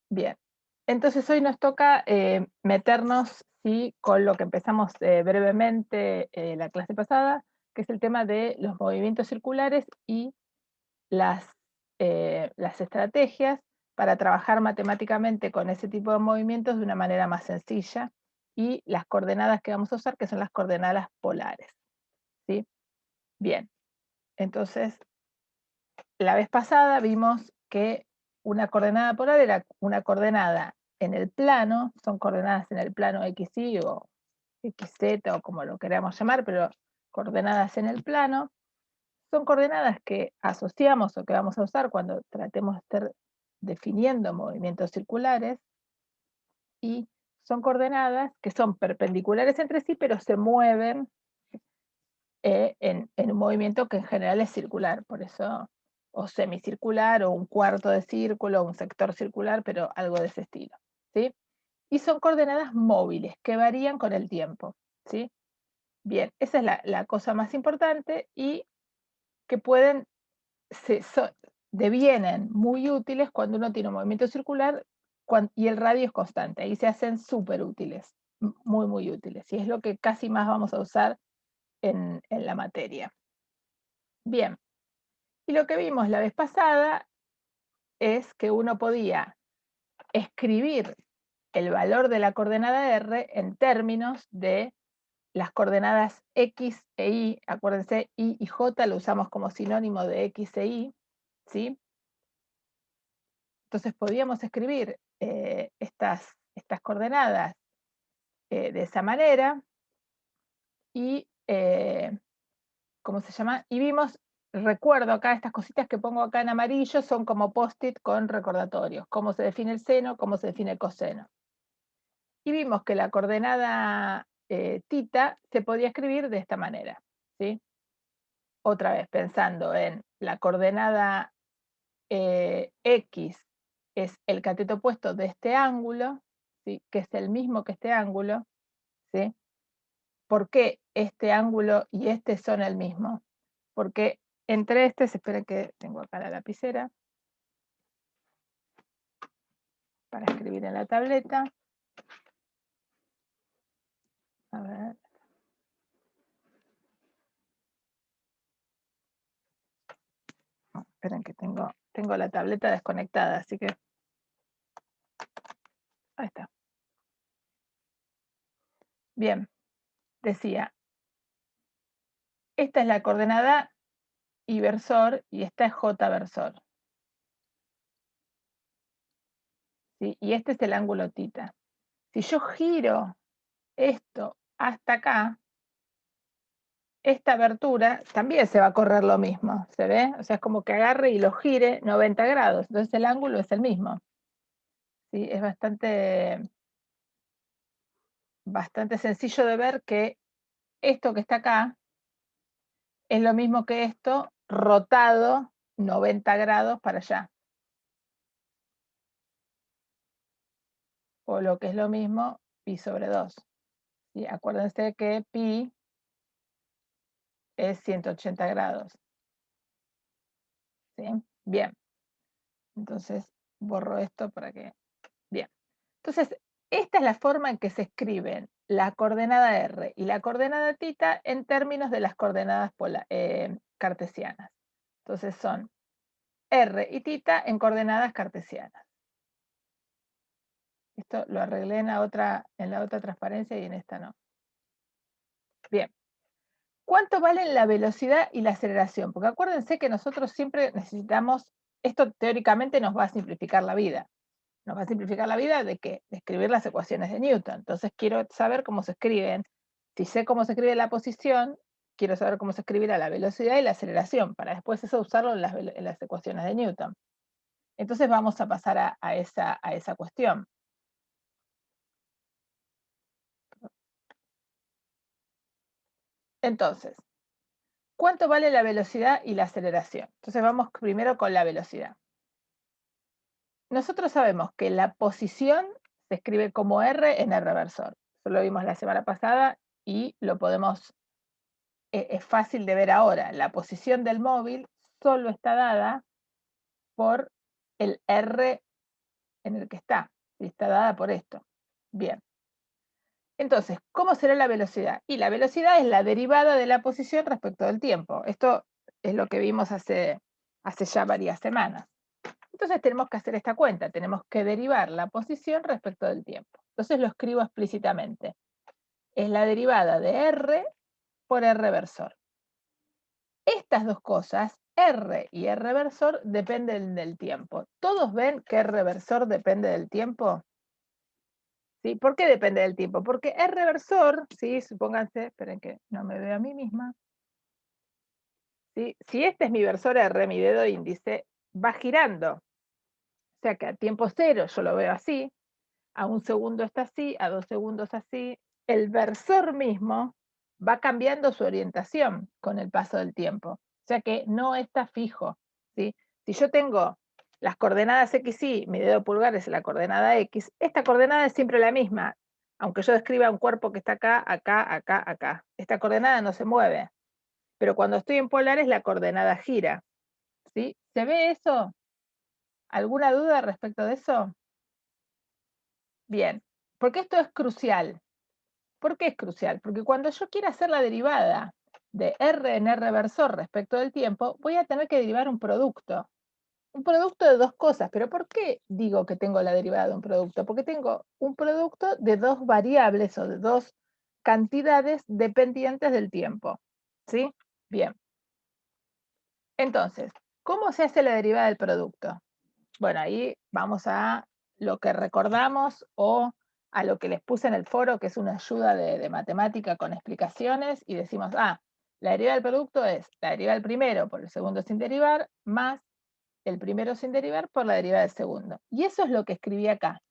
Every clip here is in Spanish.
Bien. Entonces hoy nos toca meternos, sí, con lo que empezamos brevemente la clase pasada, que es el tema de los movimientos circulares y las, las estrategias para trabajar matemáticamente con ese tipo de movimientos de una manera más sencilla y las coordenadas que vamos a usar, que son las coordenadas polares, ¿sí? Bien, entonces la vez pasada vimos que una coordenada polar era una coordenada en el plano, son coordenadas en el plano XY o XZ o como lo queramos llamar, pero coordenadas en el plano, son coordenadas que asociamos o que vamos a usar cuando tratemos de estar definiendo movimientos circulares y son coordenadas que son perpendiculares entre sí, pero se mueven en un movimiento que en general es circular, por eso, o semicircular, o un cuarto de círculo, un sector circular, pero algo de ese estilo, ¿sí? Y son coordenadas móviles que varían con el tiempo, ¿sí? Bien, esa es la cosa más importante y que pueden, devienen muy útiles cuando uno tiene un movimiento circular y el radio es constante. Ahí se hacen súper útiles, muy, muy útiles. Y es lo que casi más vamos a usar en la materia. Bien, y lo que vimos la vez pasada es que uno podía escribir el valor de la coordenada R en términos de las coordenadas X e Y. Acuérdense, Y y J lo usamos como sinónimo de X e Y, ¿sí? Entonces podíamos escribir estas coordenadas de esa manera y, ¿cómo se llama? Y vimos, recuerdo acá, estas cositas que pongo acá en amarillo son como post-it con recordatorios, cómo se define el seno, cómo se define el coseno. Y vimos que la coordenada tita se podía escribir de esta manera, ¿sí? Otra vez, pensando en la coordenada X es el cateto opuesto de este ángulo, ¿sí? Que es el mismo que este ángulo, ¿sí? ¿Por qué este ángulo y este son el mismo? Porque entre esperen que tengo acá la lapicera para escribir en la tableta. A ver. Esperen que tengo la tableta desconectada, así que ahí está. Bien, decía, esta es la coordenada y versor y esta es J versor, ¿sí? Y este es el ángulo tita. Si yo giro esto hasta acá, esta abertura también se va a correr lo mismo, ¿se ve? O sea, es como que agarre y lo gire 90 grados, entonces el ángulo es el mismo, ¿sí? Es bastante sencillo de ver que esto que está acá es lo mismo que esto rotado 90 grados para allá. O lo que es lo mismo, pi sobre 2. ¿Sí? Acuérdense que pi es 180 grados. ¿Sí? Bien. Entonces, borro esto para que... Bien. Entonces, esta es la forma en que se escriben la coordenada R y la coordenada tita en términos de las coordenadas cartesianas. Entonces son R y tita en coordenadas cartesianas. Esto lo arreglé en la otra transparencia y en esta no. Bien. ¿Cuánto valen la velocidad y la aceleración? Porque acuérdense que nosotros siempre necesitamos, esto teóricamente nos va a simplificar la vida. Nos va a simplificar la vida de que de escribir las ecuaciones de Newton. Entonces quiero saber cómo se escriben. Si sé cómo se escribe la posición, quiero saber cómo se escribirá la velocidad y la aceleración, para después eso usarlo en las ecuaciones de Newton. Entonces vamos a pasar a esa cuestión. Entonces, ¿cuánto vale la velocidad y la aceleración? Entonces vamos primero con la velocidad. Nosotros sabemos que la posición se escribe como R en R versor. Eso lo vimos la semana pasada y lo podemos, es fácil de ver ahora. La posición del móvil solo está dada por el R en el que está, y está dada por esto. Bien. Entonces, ¿cómo será la velocidad? Y la velocidad es la derivada de la posición respecto del tiempo. Esto es lo que vimos hace ya varias semanas. Entonces tenemos que hacer esta cuenta, tenemos que derivar la posición respecto del tiempo. Entonces lo escribo explícitamente. Es la derivada de R por R versor. Estas dos cosas, R y R versor, dependen del tiempo. ¿Todos ven que R versor depende del tiempo? ¿Sí? ¿Por qué depende del tiempo? Porque R versor, ¿sí? Supónganse, esperen que no me veo a mí misma. ¿Sí? Si este es mi versor R, mi dedo índice, va girando. O sea que a tiempo cero yo lo veo así, a 1 segundo está así, a 2 segundos así. El versor mismo va cambiando su orientación con el paso del tiempo. O sea que no está fijo, ¿sí? Si yo tengo las coordenadas X, Y, mi dedo pulgar es la coordenada X, esta coordenada es siempre la misma, aunque yo describa un cuerpo que está acá, acá, acá, acá. Esta coordenada no se mueve, pero cuando estoy en polares la coordenada gira, ¿sí? ¿Se ve eso? ¿Alguna duda respecto de eso? Bien, porque esto es crucial. ¿Por qué es crucial? Porque cuando yo quiera hacer la derivada de R en R versor respecto del tiempo, voy a tener que derivar un producto. Un producto de dos cosas. ¿Pero por qué digo que tengo la derivada de un producto? Porque tengo un producto de dos variables o de dos cantidades dependientes del tiempo. ¿Sí? Bien. Entonces, ¿cómo se hace la derivada del producto? Bueno, ahí vamos a lo que recordamos o a lo que les puse en el foro, que es una ayuda de matemática con explicaciones, y decimos, la derivada del producto es la derivada del primero por el segundo sin derivar, más el primero sin derivar por la derivada del segundo. Y eso es lo que escribí acá.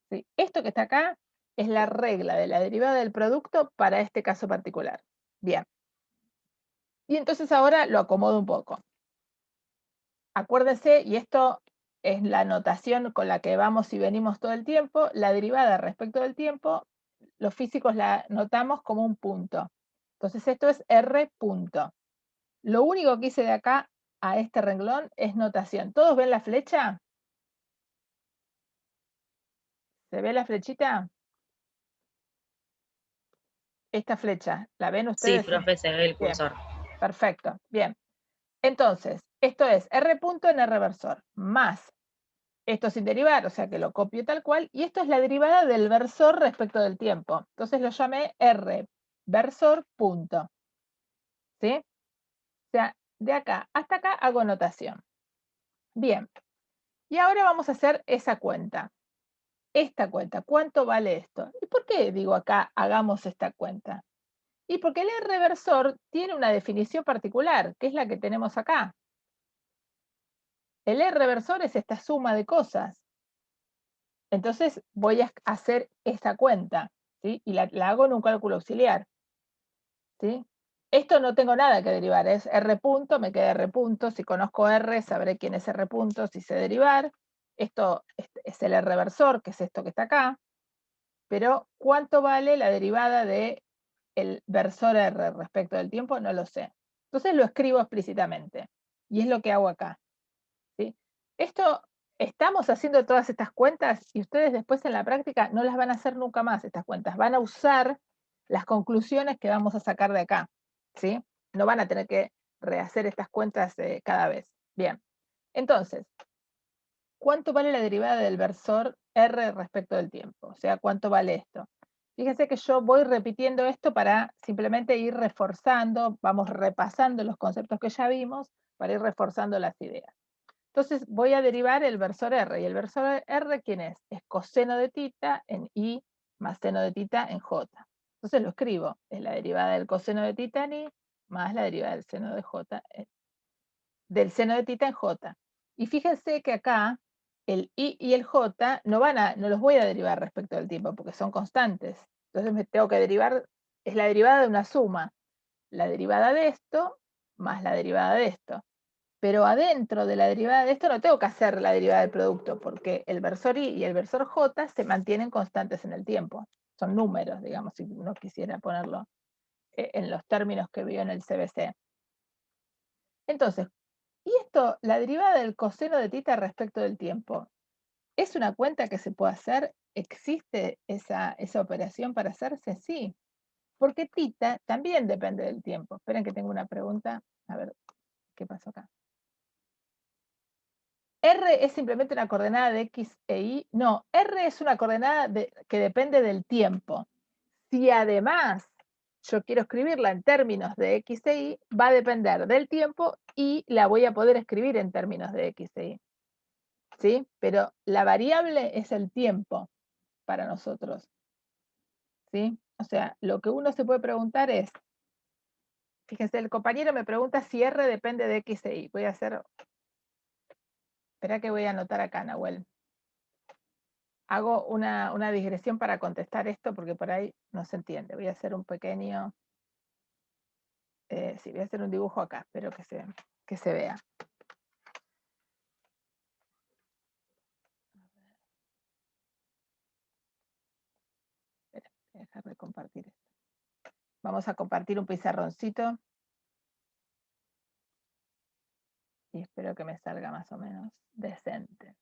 ¿Sí? Esto que está acá es la regla de la derivada del producto para este caso particular. Bien. Y entonces ahora lo acomodo un poco. Acuérdense, y esto es la notación con la que vamos y venimos todo el tiempo, la derivada respecto del tiempo, los físicos la notamos como un punto. Entonces esto es R punto. Lo único que hice de acá a este renglón es notación. ¿Todos ven la flecha? ¿Se ve la flechita? Esta flecha, ¿la ven Sí, ustedes? profe, se ve el Bien, cursor. perfecto, bien. Entonces, esto es R punto en R versor, más esto sin derivar, o sea que lo copio tal cual, y esto es la derivada del versor respecto del tiempo. Entonces lo llamé R versor punto. ¿Sí? O sea, de acá hasta acá hago notación. Bien, y ahora vamos a hacer esa cuenta. Esta cuenta, ¿cuánto vale esto? ¿Y por qué digo acá hagamos esta cuenta? Y porque el R versor tiene una definición particular, que es la que tenemos acá. El R versor es esta suma de cosas. Entonces voy a hacer esta cuenta, ¿sí? Y la hago en un cálculo auxiliar, ¿sí? Esto no tengo nada que derivar, es R punto, me queda R punto. Si conozco R, sabré quién es R punto, si sé derivar. Esto es el R versor, que es esto que está acá. Pero ¿cuánto vale la derivada de el versor R respecto del tiempo? No lo sé. Entonces lo escribo explícitamente. Y es lo que hago acá, ¿sí? Esto, estamos haciendo todas estas cuentas y ustedes después en la práctica no las van a hacer nunca más estas cuentas. Van a usar las conclusiones que vamos a sacar de acá, ¿sí? No van a tener que rehacer estas cuentas cada vez. Bien, entonces, ¿cuánto vale la derivada del versor R respecto del tiempo? O sea, ¿cuánto vale esto? Fíjense que yo voy repitiendo esto para simplemente ir reforzando, vamos repasando los conceptos que ya vimos para ir reforzando las ideas. Entonces voy a derivar el versor R. ¿Y el versor R quién es? Es coseno de tita en I más seno de tita en J. Entonces lo escribo. Es la derivada del coseno de tita en I más la derivada del seno de J, del seno de tita en J. Y fíjense que acá el I y el J no los voy a derivar respecto del tiempo porque son constantes. Entonces me tengo que derivar, es la derivada de una suma. La derivada de esto más la derivada de esto. Pero adentro de la derivada de esto no tengo que hacer la derivada del producto, porque el versor I y el versor J se mantienen constantes en el tiempo. Son números, digamos, si uno quisiera ponerlo en los términos que vio en el CBC. Entonces, y esto, la derivada del coseno de tita respecto del tiempo, ¿Es una cuenta que se puede hacer? ¿Existe esa operación para hacerse? Sí, porque tita también depende del tiempo. Esperen que tengo una pregunta, a ver qué pasó acá. ¿R es simplemente una coordenada de X e Y? No, R es una coordenada que depende del tiempo. Si además yo quiero escribirla en términos de X e Y, va a depender del tiempo y la voy a poder escribir en términos de X e Y. ¿Sí? Pero la variable es el tiempo para nosotros. ¿Sí? O sea, lo que uno se puede preguntar es, fíjense, el compañero me pregunta si R depende de X e Y. Voy a hacer, espera que voy a anotar acá, Nahuel. Hago una digresión para contestar esto porque por ahí no se entiende. Voy a hacer un pequeño, sí, voy a hacer un dibujo acá, espero que se vea. Espera, voy a dejar de compartir esto. Vamos a compartir un pizarroncito. Y espero que me salga más o menos decente.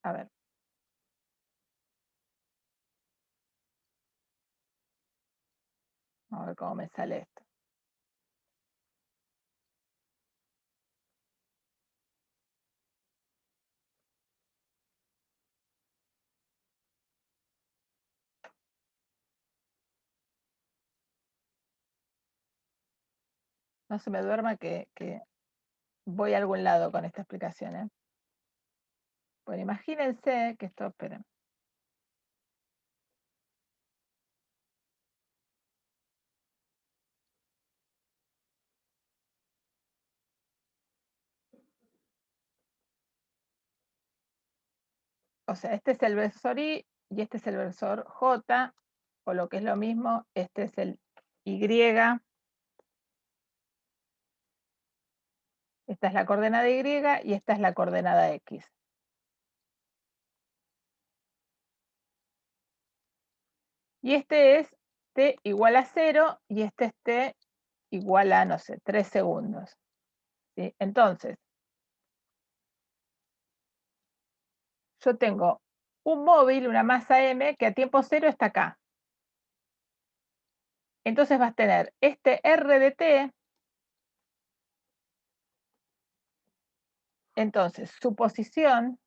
A ver. Vamos a ver cómo me sale esto. No se me duerma que voy a algún lado con esta explicación, ¿eh? Bueno, imagínense que esto, esperen. O sea, este es el versor I y este es el versor J, o lo que es lo mismo, este es el Y, esta es la coordenada Y y esta es la coordenada X. Y este es T igual a 0 y este es T igual a, no sé, 3 segundos. ¿Sí? Entonces, yo tengo un móvil, una masa M, que a tiempo cero está acá. Entonces vas a tener este R de T. Entonces, su posición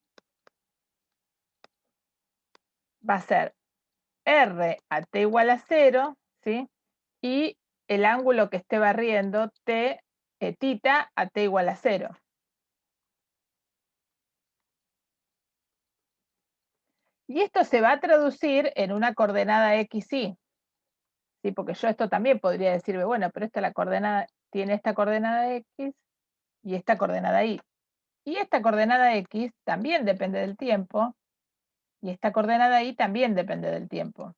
va a ser R a T igual a 0, ¿sí? Y el ángulo que esté barriendo, T, tita a T igual a 0. Y esto se va a traducir en una coordenada XY. ¿Sí? Porque yo esto también podría decirme, bueno, pero esta la coordenada, tiene esta coordenada X y esta coordenada Y. Y esta coordenada X también depende del tiempo, y esta coordenada Y también depende del tiempo.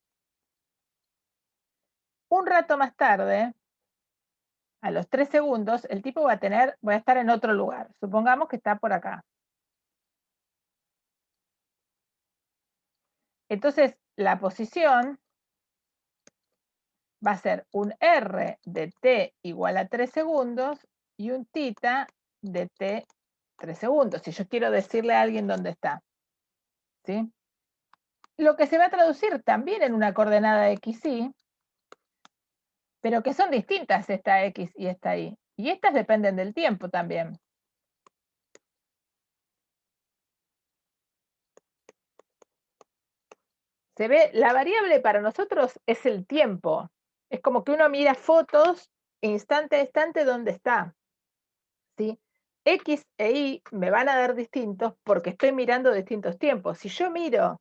Un rato más tarde, a los 3 segundos, el tipo va a estar en otro lugar. Supongamos que está por acá. Entonces, la posición va a ser un R de T igual a 3 segundos y un tita de T 3 segundos, si yo quiero decirle a alguien dónde está. ¿Sí? Lo que se va a traducir también en una coordenada XY, pero que son distintas esta X y esta Y. Y estas dependen del tiempo también. Se ve, la variable para nosotros es el tiempo. Es como que uno mira fotos instante a instante dónde está. ¿Sí? X e Y me van a dar distintos porque estoy mirando distintos tiempos. Si yo miro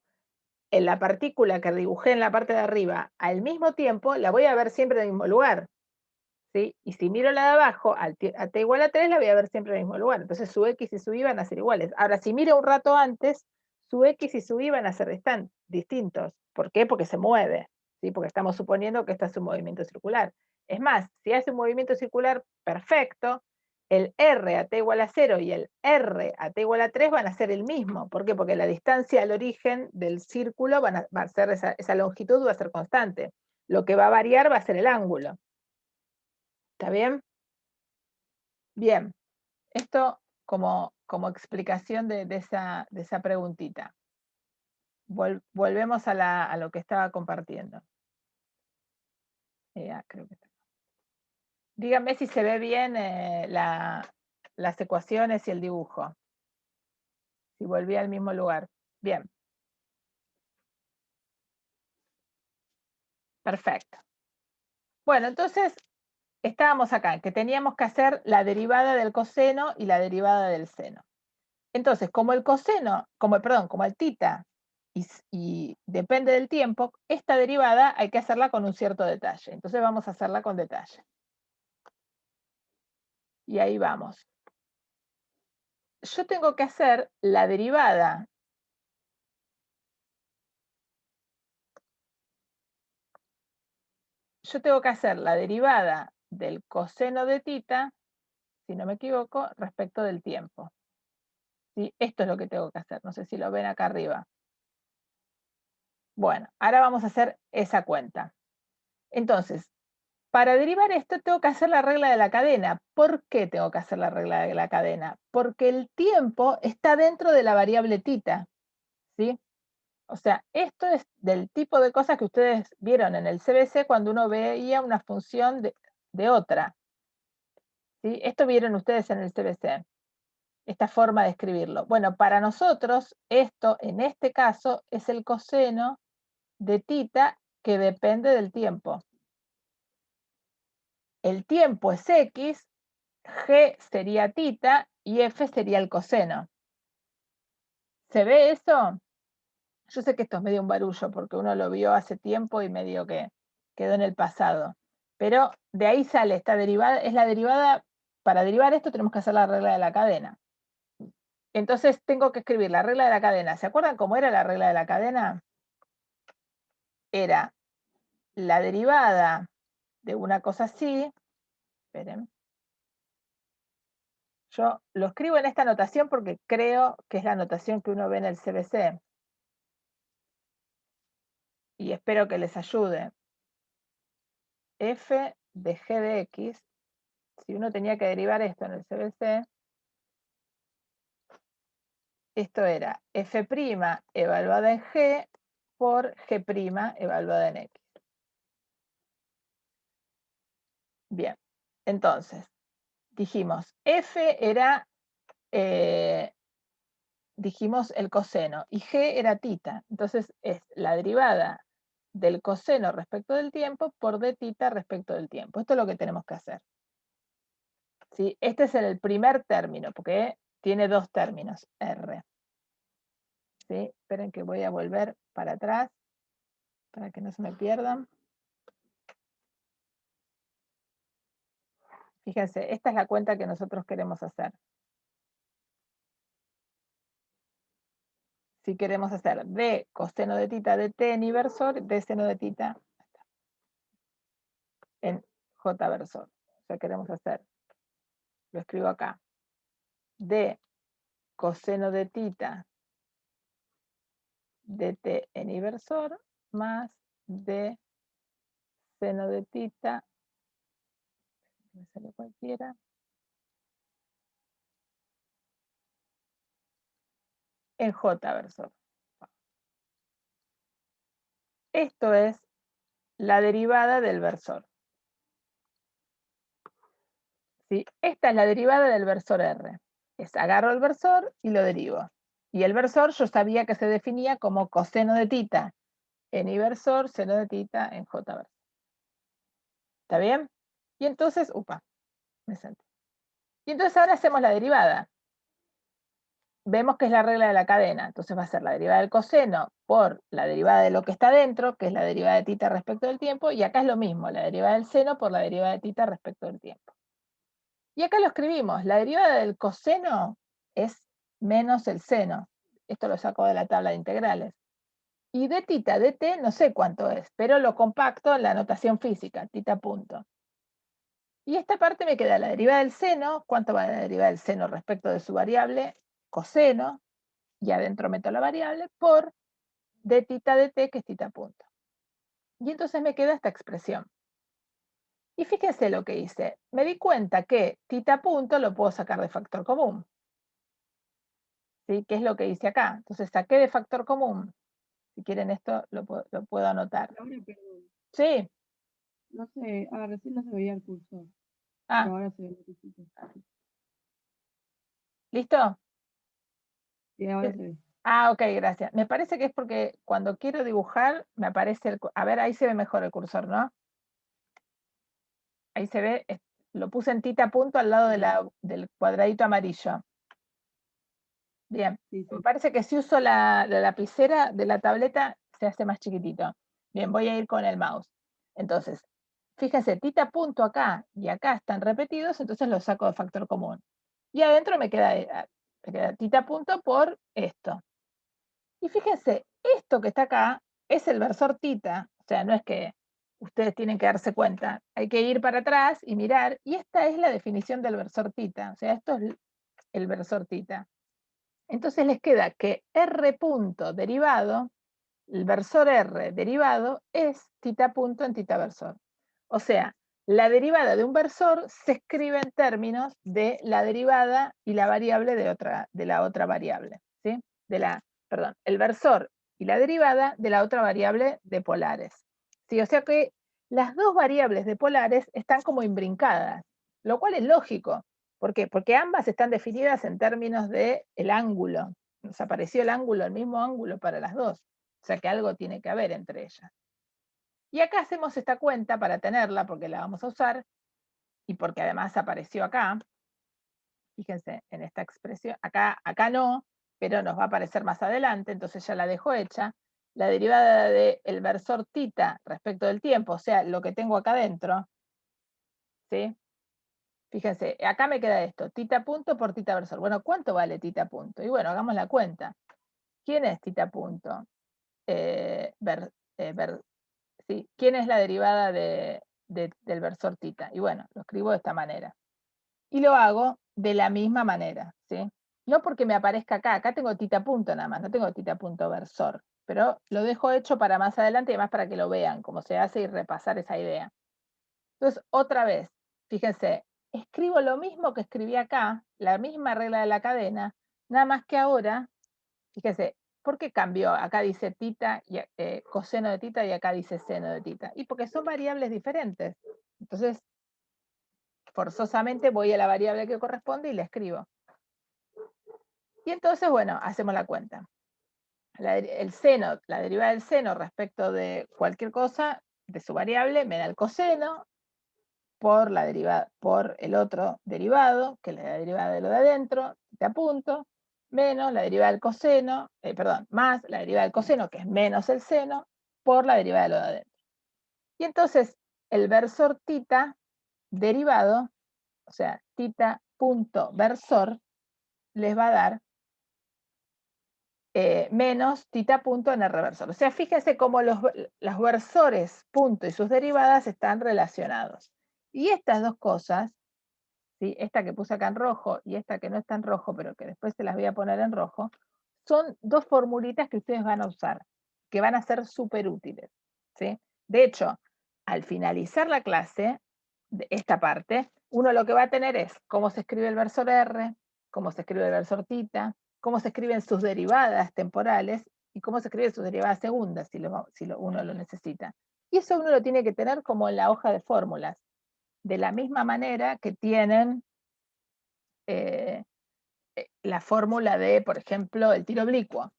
en la partícula que dibujé en la parte de arriba al mismo tiempo, la voy a ver siempre en el mismo lugar. ¿Sí? Y si miro la de abajo, a t igual a 3, la voy a ver siempre en el mismo lugar. Entonces su X y su Y van a ser iguales. Ahora, si miro un rato antes, su X y su Y van a ser distintos. ¿Por qué? Porque se mueve. ¿Sí? Porque estamos suponiendo que esto es un movimiento circular. Es más, si hace un movimiento circular perfecto, el R a t igual a 0 y el R a t igual a 3 van a ser el mismo. ¿Por qué? Porque la distancia al origen del círculo va a ser esa longitud va a ser constante. Lo que va a variar va a ser el ángulo. ¿Está bien? Bien, esto como explicación de esa preguntita. Volvemos a lo que estaba compartiendo. Creo que está. Díganme si se ve bien las ecuaciones y el dibujo. Si volví al mismo lugar. Bien. Perfecto. Bueno, entonces estábamos acá, que teníamos que hacer la derivada del coseno y la derivada del seno. Entonces, como el coseno, como el tita, y depende del tiempo, esta derivada hay que hacerla con un cierto detalle. Entonces vamos a hacerla con detalle. Y ahí vamos. Yo tengo que hacer la derivada del coseno de tita, si no me equivoco, respecto del tiempo. ¿Sí? Esto es lo que tengo que hacer. No sé si lo ven acá arriba. Bueno, ahora vamos a hacer esa cuenta. Entonces, para derivar esto tengo que hacer la regla de la cadena. ¿Por qué tengo que hacer la regla de la cadena? Porque el tiempo está dentro de la variable tita, ¿sí? O sea, esto es del tipo de cosas que ustedes vieron en el CBC cuando uno veía una función de otra, ¿sí? Esto vieron ustedes en el CBC, esta forma de escribirlo. Bueno, para nosotros esto, en este caso, es el coseno de tita que depende del tiempo. El tiempo es X, G sería tita y F sería el coseno. ¿Se ve eso? Yo sé que esto es medio un barullo porque uno lo vio hace tiempo y medio que quedó en el pasado. Pero de ahí sale esta derivada, es la derivada, para derivar esto tenemos que hacer la regla de la cadena. Entonces tengo que escribir la regla de la cadena. ¿Se acuerdan cómo era la regla de la cadena? Era la derivada de una cosa así. Esperen. Yo lo escribo en esta notación porque creo que es la notación que uno ve en el CBC. Y espero que les ayude. F de g de x, si uno tenía que derivar esto en el CBC, esto era f' evaluada en g por g' evaluada en x. Bien, entonces, dijimos, f era, dijimos el coseno, y g era tita. Entonces, es la derivada del coseno respecto del tiempo por d tita respecto del tiempo. Esto es lo que tenemos que hacer. ¿Sí? Este es el primer término, porque tiene dos términos, R. ¿Sí? Esperen que voy a volver para atrás, para que no se me pierdan. Fíjense, esta es la cuenta que nosotros queremos hacer. Si queremos hacer d coseno de tita de t en inversor, d seno de tita en j versor. O sea, queremos hacer, lo escribo acá, d coseno de tita de t en inversor más d seno de tita, me sale cualquiera, en j versor. Esto es la derivada del versor. ¿Sí? Esta es la derivada del versor R. Agarro el versor y lo derivo. Y el versor yo sabía que se definía como coseno de tita en inversor, seno de tita en j versor. ¿Está bien? Y entonces, me senté. Y entonces ahora hacemos la derivada. Vemos que es la regla de la cadena. Entonces va a ser la derivada del coseno por la derivada de lo que está dentro, que es la derivada de tita respecto del tiempo, y acá es lo mismo, la derivada del seno por la derivada de tita respecto del tiempo. Y acá lo escribimos, la derivada del coseno es menos el seno. Esto lo saco de la tabla de integrales. Y de tita, de t, no sé cuánto es, pero lo compacto en la notación física, tita punto. Y esta parte me queda la derivada del seno, cuánto va la derivada del seno respecto de su variable, coseno, y adentro meto la variable, por de tita de t, que es tita punto. Y entonces me queda esta expresión. Y fíjense lo que hice. Me di cuenta que tita punto lo puedo sacar de factor común. ¿Sí? ¿Qué es lo que hice acá? Entonces saqué de factor común. Si quieren esto lo puedo anotar. Laura, perdón. Sí. No sé, recién no se veía el cursor, Ah, pero ahora se ve el cursor. ¿listo? Sí, ahora se ve. Ah, ok, gracias. Me parece que es porque cuando quiero dibujar me aparece a ver, ahí se ve mejor el cursor, ¿no? Ahí se ve, lo puse en tita punto al lado del cuadradito amarillo. Bien, Sí, me sí. parece que si uso la lapicera de la tableta se hace más chiquitito. Bien, voy a ir con el mouse. Entonces, fíjense, tita punto acá y acá están repetidos, entonces los saco de factor común. Y adentro me queda tita punto por esto. Y fíjense, esto que está acá es el versor tita, o sea, no es que ustedes tienen que darse cuenta, hay que ir para atrás y mirar, y esta es la definición del versor tita, o sea, esto es el versor tita. Entonces les queda que R punto derivado, el versor R derivado es tita punto en tita versor. O sea, la derivada de un versor se escribe en términos de la derivada y la variable de la otra variable, ¿sí? Perdón, el versor y la derivada de la otra variable de polares. ¿Sí? O sea que las dos variables de polares están como imbrincadas, lo cual es lógico. ¿Por qué? Porque ambas están definidas en términos del ángulo. Nos apareció el ángulo, el mismo ángulo para las dos. O sea que algo tiene que haber entre ellas. Y acá hacemos esta cuenta para tenerla, porque la vamos a usar, y porque además apareció acá. Fíjense en esta expresión. Acá no, pero nos va a aparecer más adelante, entonces ya la dejo hecha. La derivada del versor tita respecto del tiempo, o sea, lo que tengo acá adentro, ¿sí? Fíjense, acá me queda esto, tita punto por tita versor. Bueno, ¿cuánto vale tita punto? Y bueno, hagamos la cuenta. ¿Quién es tita punto? Eh, ver, ¿Sí? ¿Quién es la derivada del versor tita? Y bueno, lo escribo de esta manera. Y lo hago de la misma manera, ¿sí? No porque me aparezca acá tengo tita punto nada más, no tengo tita punto versor, pero lo dejo hecho para más adelante y además para que lo vean cómo se hace y repasar esa idea. Entonces, otra vez, fíjense, escribo lo mismo que escribí acá, la misma regla de la cadena, nada más que ahora, fíjense, ¿por qué cambió? Acá dice tita, coseno de tita y acá dice seno de tita. Y porque son variables diferentes. Entonces, forzosamente voy a la variable que corresponde y la escribo. Y entonces, bueno, hacemos la cuenta. El seno, la derivada del seno respecto de cualquier cosa, de su variable, me da el coseno por el otro derivado, que es la derivada de lo de adentro, tita punto, menos la derivada del coseno, más la derivada del coseno, que es menos el seno, por la derivada de lo de adentro. Y entonces, el versor tita derivado, o sea, tita punto versor, les va a dar menos tita punto en el reversor. O sea, fíjense cómo los versores punto y sus derivadas están relacionados. Y estas dos cosas, ¿sí? Esta que puse acá en rojo y esta que no está en rojo, pero que después se las voy a poner en rojo, son dos formulitas que ustedes van a usar, que van a ser súper útiles, ¿sí? De hecho, al finalizar la clase, de esta parte, uno lo que va a tener es cómo se escribe el versor R, cómo se escribe el versor tita, cómo se escriben sus derivadas temporales y cómo se escriben sus derivadas segundas si uno lo necesita. Y eso uno lo tiene que tener como en la hoja de fórmulas, de la misma manera que tienen eh, la fórmula de, por ejemplo, el tiro oblicuo.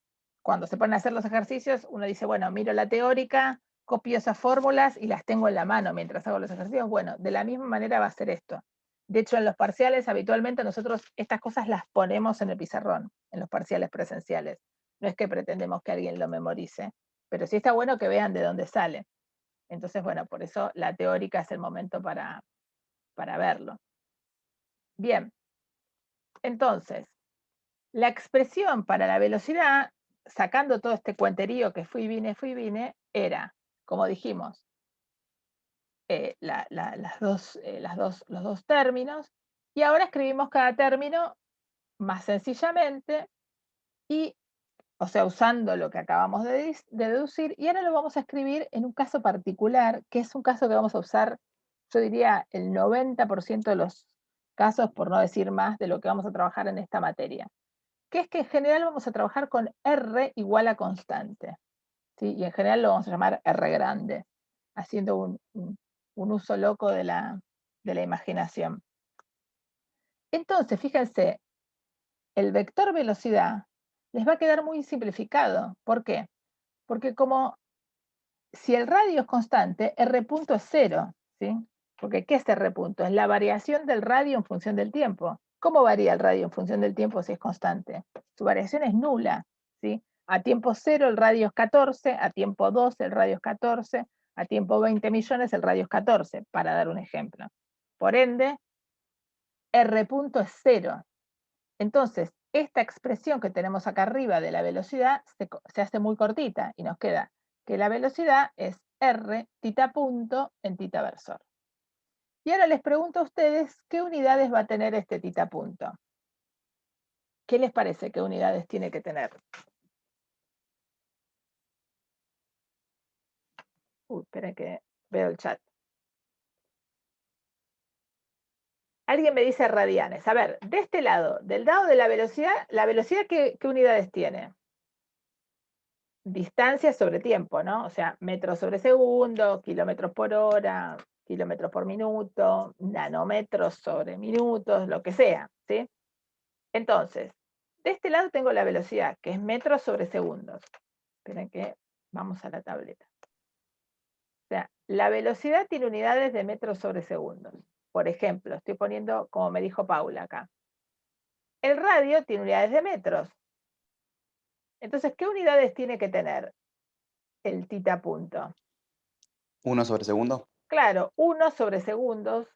Cuando se ponen a hacer los ejercicios, uno dice, bueno, miro la teórica, copio esas fórmulas y las tengo en la mano mientras hago los ejercicios. Bueno, de la misma manera va a ser esto. De hecho, en los parciales, habitualmente nosotros estas cosas las ponemos en el pizarrón, en los parciales presenciales. No es que pretendemos que alguien lo memorice, pero sí está bueno que vean de dónde sale. Entonces, bueno, por eso la teórica es el momento para verlo. Bien, entonces, la expresión para la velocidad, sacando todo este cuenterío que fui, vine, era, como dijimos, los dos términos, y ahora escribimos cada término más sencillamente, y, o sea, usando lo que acabamos de deducir, y ahora lo vamos a escribir en un caso particular, que es un caso que vamos a usar, yo diría el 90% de los casos, por no decir más, de lo que vamos a trabajar en esta materia, que es que en general vamos a trabajar con R igual a constante, ¿sí? Y en general lo vamos a llamar R grande, haciendo un uso loco de la imaginación. Entonces, fíjense, el vector velocidad les va a quedar muy simplificado. ¿Por qué? Porque como si el radio es constante, R punto es 0, ¿sí? Porque ¿qué es R punto? Es la variación del radio en función del tiempo. ¿Cómo varía el radio en función del tiempo si es constante? Su variación es nula, ¿sí? A tiempo 0 el radio es 14, a tiempo 2 el radio es 14, a tiempo 20 millones el radio es 14, para dar un ejemplo. Por ende, R punto es 0. Entonces, esta expresión que tenemos acá arriba de la velocidad se hace muy cortita y nos queda que la velocidad es r tita punto en tita versor. Y ahora les pregunto a ustedes qué unidades va a tener este tita punto. ¿Qué les parece qué unidades tiene que tener? Esperen que veo el chat. Alguien me dice radianes. A ver, de este lado, del lado de la velocidad ¿qué unidades tiene? Distancia sobre tiempo, ¿no? O sea, metros sobre segundo, kilómetros por hora, kilómetros por minuto, nanómetros sobre minutos, lo que sea, ¿sí? Entonces, de este lado tengo la velocidad, que es metros sobre segundos. Esperen que vamos a la tableta. O sea, la velocidad tiene unidades de metros sobre segundos. Por ejemplo, estoy poniendo, como me dijo Paula acá. El radio tiene unidades de metros. Entonces, ¿qué unidades tiene que tener el tita punto? 1 sobre segundo. Claro, 1 sobre segundos.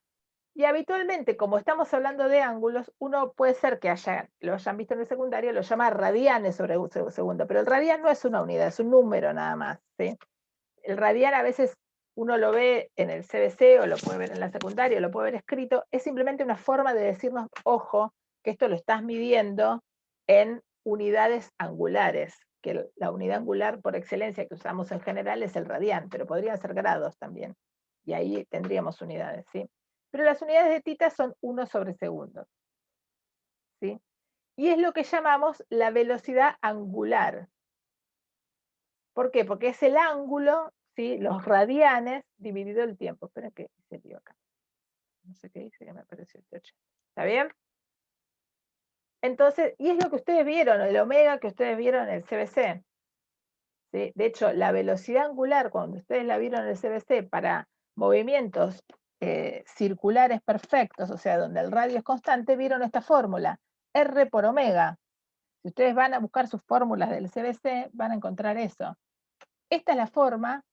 Y habitualmente, como estamos hablando de ángulos, uno puede ser que lo hayan visto en el secundario, lo llama radianes sobre segundo, pero el radian no es una unidad, es un número nada más, ¿sí? El radian a veces uno lo ve en el CBC o lo puede ver en la secundaria, o lo puede ver escrito, es simplemente una forma de decirnos, ojo, que esto lo estás midiendo en unidades angulares, que la unidad angular por excelencia que usamos en general es el radian, pero podrían ser grados también, y ahí tendríamos unidades, ¿sí? Pero las unidades de tita son 1 sobre segundos, ¿sí? Y es lo que llamamos la velocidad angular. ¿Por qué? Porque es el ángulo, ¿sí? Los radianes dividido el tiempo. Esperen que se dio acá. No sé qué dice, que me apareció este 80. ¿Está bien? Entonces, y es lo que ustedes vieron, el omega que ustedes vieron en el CBC. ¿Sí? De hecho, la velocidad angular, cuando ustedes la vieron en el CBC para movimientos circulares perfectos, o sea, donde el radio es constante, vieron esta fórmula, R por omega. Si ustedes van a buscar sus fórmulas del CBC, van a encontrar eso. Esta es la forma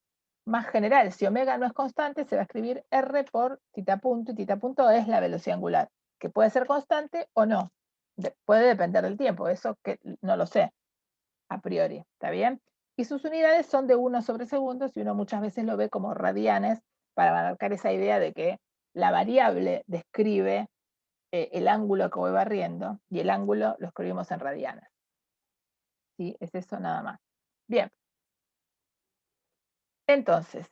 más general. Si omega no es constante, se va a escribir R por tita punto, y tita punto es la velocidad angular, que puede ser constante o no. Puede depender del tiempo, eso que no lo sé a priori, ¿está bien? Y sus unidades son de 1 sobre segundos y uno muchas veces lo ve como radianes para marcar esa idea de que la variable describe el ángulo que voy barriendo y el ángulo lo escribimos en radianes. ¿Sí? Es eso nada más. Bien. Entonces,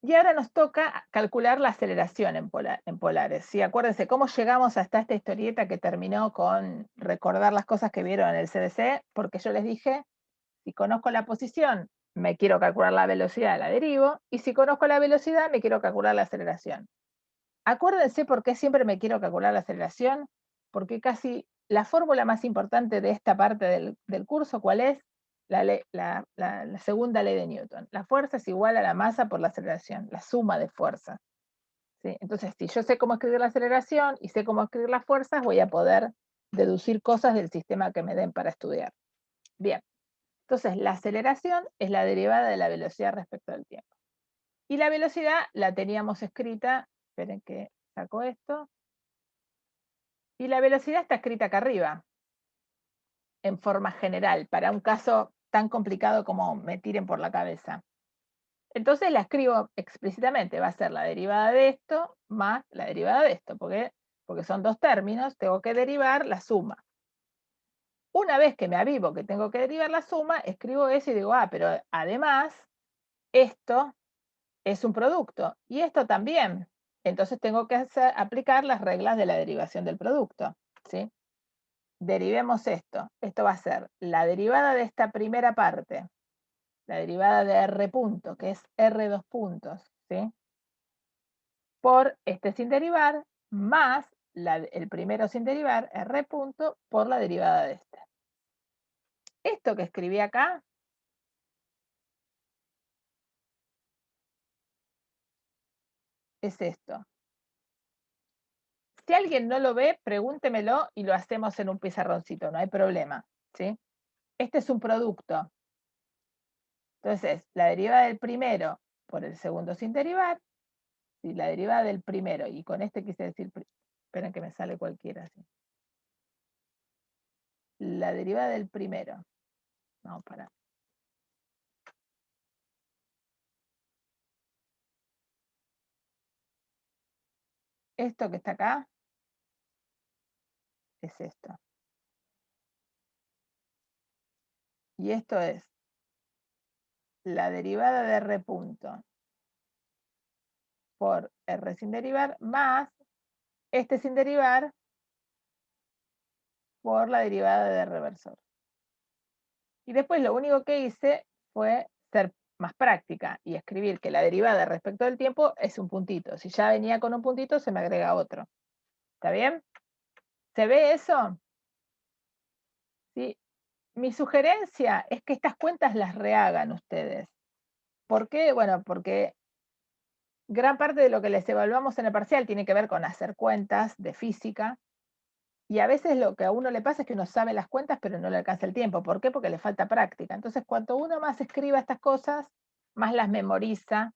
y ahora nos toca calcular la aceleración en polares. ¿Sí? Acuérdense cómo llegamos hasta esta historieta que terminó con recordar las cosas que vieron en el CDC, porque yo les dije, si conozco la posición, me quiero calcular la velocidad, la derivo, y si conozco la velocidad, me quiero calcular la aceleración. Acuérdense por qué siempre me quiero calcular la aceleración, porque casi la fórmula más importante de esta parte del curso, ¿cuál es? La segunda ley de Newton. La fuerza es igual a la masa por la aceleración, la suma de fuerzas. ¿Sí? Entonces, si yo sé cómo escribir la aceleración y sé cómo escribir las fuerzas, voy a poder deducir cosas del sistema que me den para estudiar. Bien. Entonces, la aceleración es la derivada de la velocidad respecto del tiempo. Y la velocidad la teníamos escrita, esperen que saco esto, y la velocidad está escrita acá arriba, en forma general, para un caso tan complicado como me tiren por la cabeza. Entonces la escribo explícitamente, va a ser la derivada de esto más la derivada de esto, porque son dos términos, tengo que derivar la suma. Una vez que me avivo que tengo que derivar la suma, escribo eso y digo, pero además, esto es un producto, y esto también. entonces tengo que aplicar las reglas de la derivación del producto, ¿sí? Derivemos esto. Esto va a ser la derivada de esta primera parte, la derivada de R punto, que es R dos puntos, ¿sí? Por este sin derivar, más el primero sin derivar, R punto, por la derivada de este. Esto que escribí acá es esto. Si alguien no lo ve, pregúntemelo y lo hacemos en un pizarroncito, no hay problema, ¿sí? Este es un producto. Entonces, la derivada del primero por el segundo sin derivar, y la derivada del primero, y con este quise decir, esperen que me sale cualquiera así. La derivada del primero. No, para. Esto que está acá es esto. Y esto es la derivada de R punto por R sin derivar más este sin derivar por la derivada de R versor. Y después lo único que hice fue ser más práctica y escribir que la derivada respecto del tiempo es un puntito. Si ya venía con un puntito, se me agrega otro. ¿Está bien? ¿Se ve eso? ¿Sí? Mi sugerencia es que estas cuentas las rehagan ustedes. ¿Por qué? Bueno, porque gran parte de lo que les evaluamos en el parcial tiene que ver con hacer cuentas de física, y a veces lo que a uno le pasa es que uno sabe las cuentas, pero no le alcanza el tiempo. ¿Por qué? Porque le falta práctica. Entonces, cuanto uno más escriba estas cosas, más las memoriza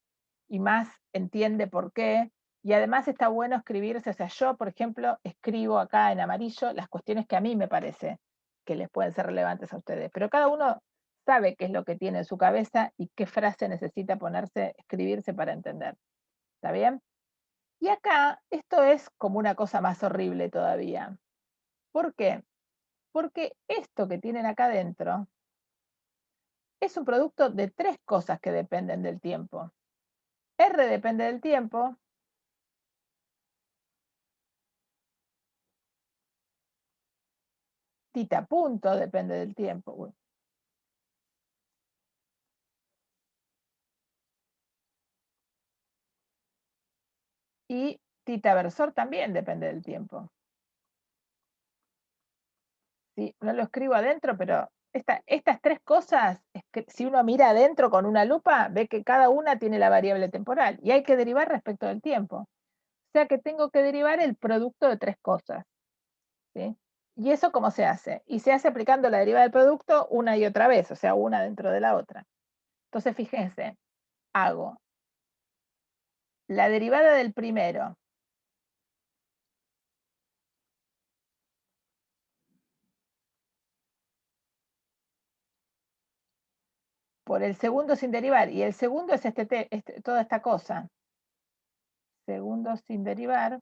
y más entiende por qué. Y además está bueno escribirse. O sea, yo, por ejemplo, escribo acá en amarillo las cuestiones que a mí me parece que les pueden ser relevantes a ustedes. Pero cada uno sabe qué es lo que tiene en su cabeza y qué frase necesita ponerse, escribirse para entender. ¿Está bien? Y acá, esto es como una cosa más horrible todavía. ¿Por qué? Porque esto que tienen acá adentro es un producto de tres cosas que dependen del tiempo. R depende del tiempo. Tita punto depende del tiempo. Uy. Y tita versor también depende del tiempo. ¿Sí? No lo escribo adentro, pero estas tres cosas, es que si uno mira adentro con una lupa, ve que cada una tiene la variable temporal y hay que derivar respecto del tiempo. O sea que tengo que derivar el producto de tres cosas. ¿Sí? ¿Y eso cómo se hace? Y se hace aplicando la derivada del producto una y otra vez, o sea, una dentro de la otra. Entonces, fíjense, hago la derivada del primero por el segundo sin derivar, y el segundo es toda esta cosa. Segundo sin derivar,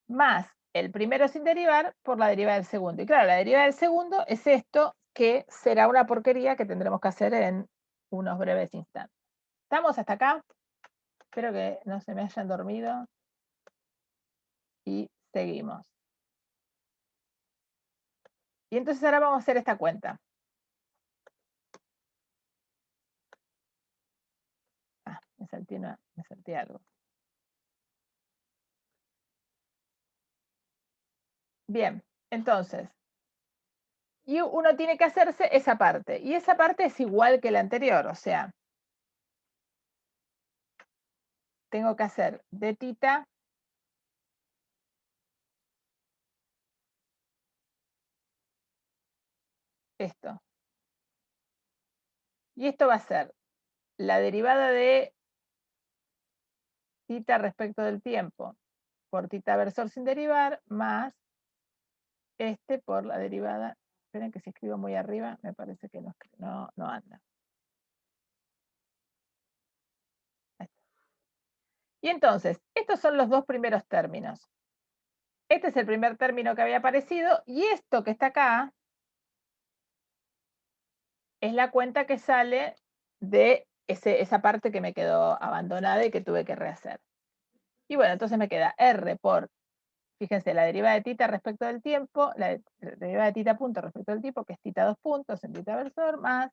más el primero sin derivar por la derivada del segundo. Y claro, la derivada del segundo es esto, que será una porquería que tendremos que hacer en unos breves instantes. ¿Estamos hasta acá? Espero que no se me hayan dormido. Y seguimos. Y entonces ahora vamos a hacer esta cuenta. Me salté algo. Bien, entonces, y uno tiene que hacerse esa parte. Y esa parte es igual que la anterior, o sea, tengo que hacer de tita esto. Y esto va a ser la derivada de tita respecto del tiempo por tita versor sin derivar, más este por la derivada. Esperen que si escribo muy arriba, me parece que no anda. Y entonces, estos son los dos primeros términos. Este es el primer término que había aparecido, y esto que está acá es la cuenta que sale de esa parte que me quedó abandonada y que tuve que rehacer. Y bueno, entonces me queda R por, fíjense, la derivada de tita respecto del tiempo, la derivada de tita punto respecto del tiempo, que es tita 2 puntos en tita versor, más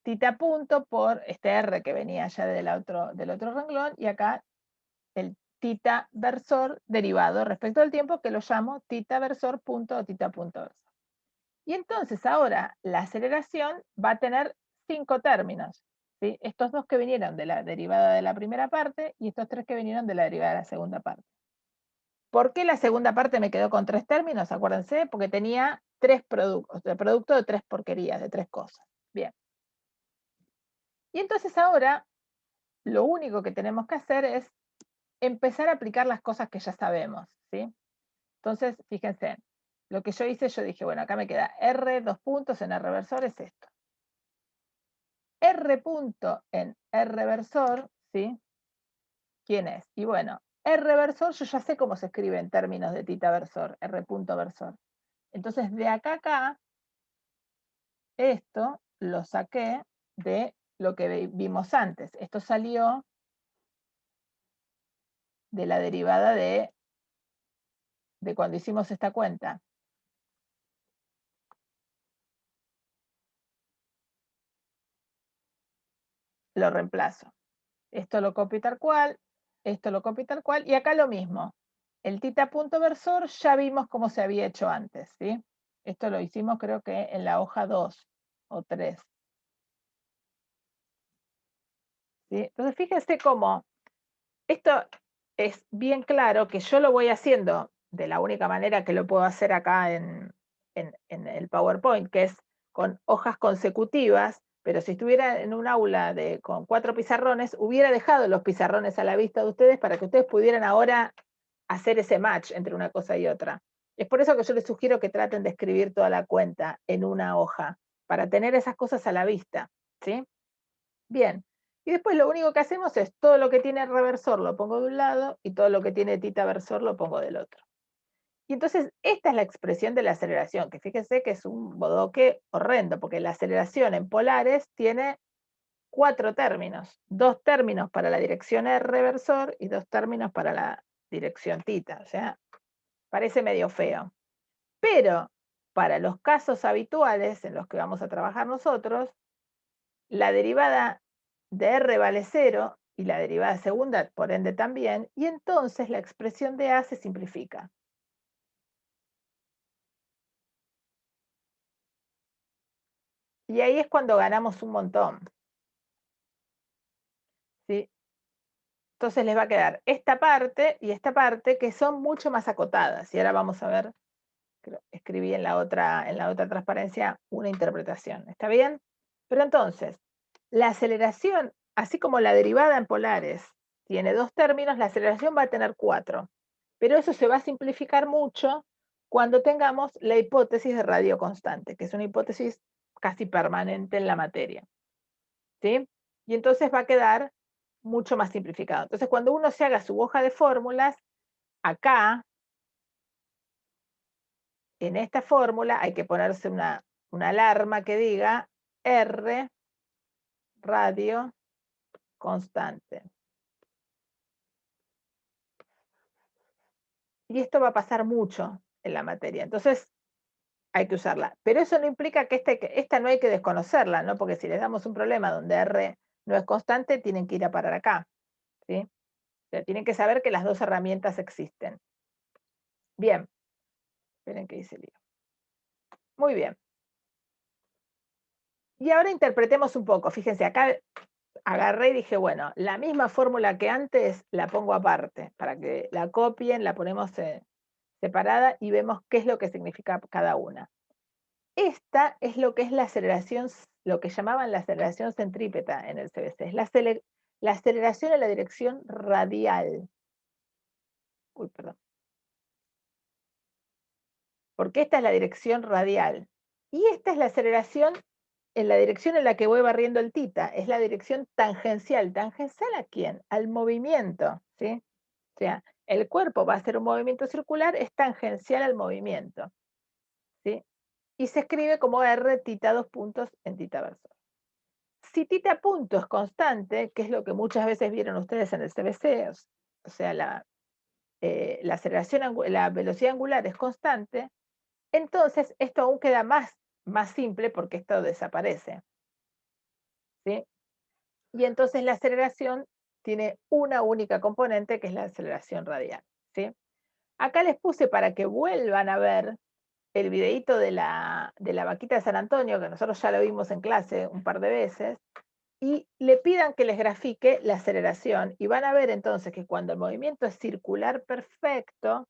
tita punto por este R que venía ya del otro renglón, y acá el tita versor derivado respecto del tiempo, que lo llamo tita versor punto o tita punto versor. Y entonces ahora la aceleración va a tener 5 términos, ¿sí? Estos 2 que vinieron de la derivada de la primera parte y estos 3 que vinieron de la derivada de la segunda parte. ¿Por qué la segunda parte me quedó con 3 términos? Acuérdense, porque tenía 3 productos, el producto de 3 porquerías, de 3 cosas. Bien. Y entonces ahora lo único que tenemos que hacer es empezar a aplicar las cosas que ya sabemos, ¿sí? Entonces, fíjense, lo que yo hice, yo dije, bueno, acá me queda R, 2 puntos, en R versor es esto. R punto en R versor, ¿sí? ¿Quién es? Y bueno, R versor yo ya sé cómo se escribe en términos de tita versor, R punto versor. Entonces, de acá a acá, esto lo saqué de lo que vimos antes. Esto salió de la derivada de cuando hicimos esta cuenta. Lo reemplazo. Esto lo copio tal cual, esto lo copio tal cual, y acá lo mismo. El tita punto versor ya vimos cómo se había hecho antes, ¿sí? Esto lo hicimos creo que en la hoja 2 o 3. ¿Sí? Entonces fíjense cómo esto es bien claro que yo lo voy haciendo de la única manera que lo puedo hacer acá en el PowerPoint, que es con hojas consecutivas, pero si estuviera en un aula con 4 pizarrones, hubiera dejado los pizarrones a la vista de ustedes para que ustedes pudieran ahora hacer ese match entre una cosa y otra. Es por eso que yo les sugiero que traten de escribir toda la cuenta en una hoja, para tener esas cosas a la vista, ¿sí? Bien, y después lo único que hacemos es todo lo que tiene reversor lo pongo de un lado y todo lo que tiene tita versor lo pongo del otro. Y entonces esta es la expresión de la aceleración, que fíjense que es un bodoque horrendo, porque la aceleración en polares tiene 4 términos, 2 términos para la dirección R reversor y 2 términos para la dirección tita, o sea, parece medio feo. Pero para los casos habituales en los que vamos a trabajar nosotros, la derivada de R vale 0 y la derivada segunda por ende también, y entonces la expresión de A se simplifica. Y ahí es cuando ganamos un montón. ¿Sí? Entonces les va a quedar esta parte y esta parte que son mucho más acotadas. Y ahora vamos a ver, escribí en la otra transparencia una interpretación. ¿Está bien? Pero entonces, la aceleración, así como la derivada en polares tiene 2 términos, la aceleración va a tener 4. Pero eso se va a simplificar mucho cuando tengamos la hipótesis de radio constante, que es una hipótesis casi permanente en la materia. ¿Sí? Y entonces va a quedar mucho más simplificado. Entonces, cuando uno se haga su hoja de fórmulas, acá, en esta fórmula, hay que ponerse una alarma que diga R radio constante. Y esto va a pasar mucho en la materia. Entonces, hay que usarla. Pero eso no implica que esta no hay que desconocerla, ¿no? Porque si les damos un problema donde R no es constante, tienen que ir a parar acá, ¿sí? O sea, tienen que saber que las 2 herramientas existen. Bien. Esperen que dice el lío. Muy bien. Y ahora interpretemos un poco. Fíjense, acá agarré y dije, bueno, la misma fórmula que antes la pongo aparte, para que la copien, la ponemos separada y vemos qué es lo que significa cada una. Esta es lo que es la aceleración, lo que llamaban la aceleración centrípeta en el CBC. Es la aceleración en la dirección radial. Uy, perdón. Porque esta es la dirección radial. Y esta es la aceleración en la dirección en la que voy barriendo el tita. Es la dirección tangencial. ¿Tangencial a quién? Al movimiento, ¿sí? O sea, el cuerpo va a hacer un movimiento circular, es tangencial al movimiento, ¿sí? Y se escribe como R tita 2 puntos en tita versor. si tita punto es constante, que es lo que muchas veces vieron ustedes en el CBC, o sea, la aceleración, la velocidad angular es constante, entonces esto aún queda más simple porque esto desaparece, ¿sí? Y entonces la aceleración tiene una única componente, que es la aceleración radial, ¿sí? Acá les puse para que vuelvan a ver el videíto de la vaquita de San Antonio, que nosotros ya lo vimos en clase un par de veces, y le pidan que les grafique la aceleración, y van a ver entonces que cuando el movimiento es circular perfecto,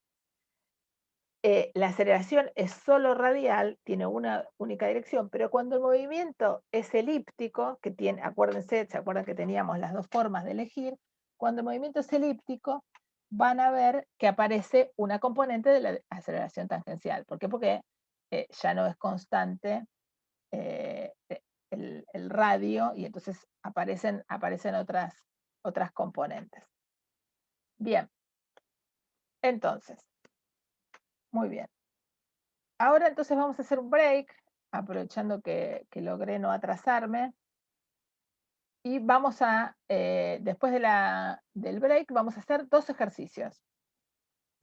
la aceleración es solo radial, tiene una única dirección, pero cuando el movimiento es elíptico, que tiene, acuérdense, ¿se acuerdan que teníamos las dos formas de elegir? Cuando el movimiento es elíptico, van a ver que aparece una componente de la aceleración tangencial. ¿Por qué? Porque ya no es constante el radio, y entonces aparecen otras componentes. Bien, entonces, muy bien. Ahora entonces vamos a hacer un break, aprovechando que logré no atrasarme. Y vamos a, después del break, vamos a hacer 2 ejercicios.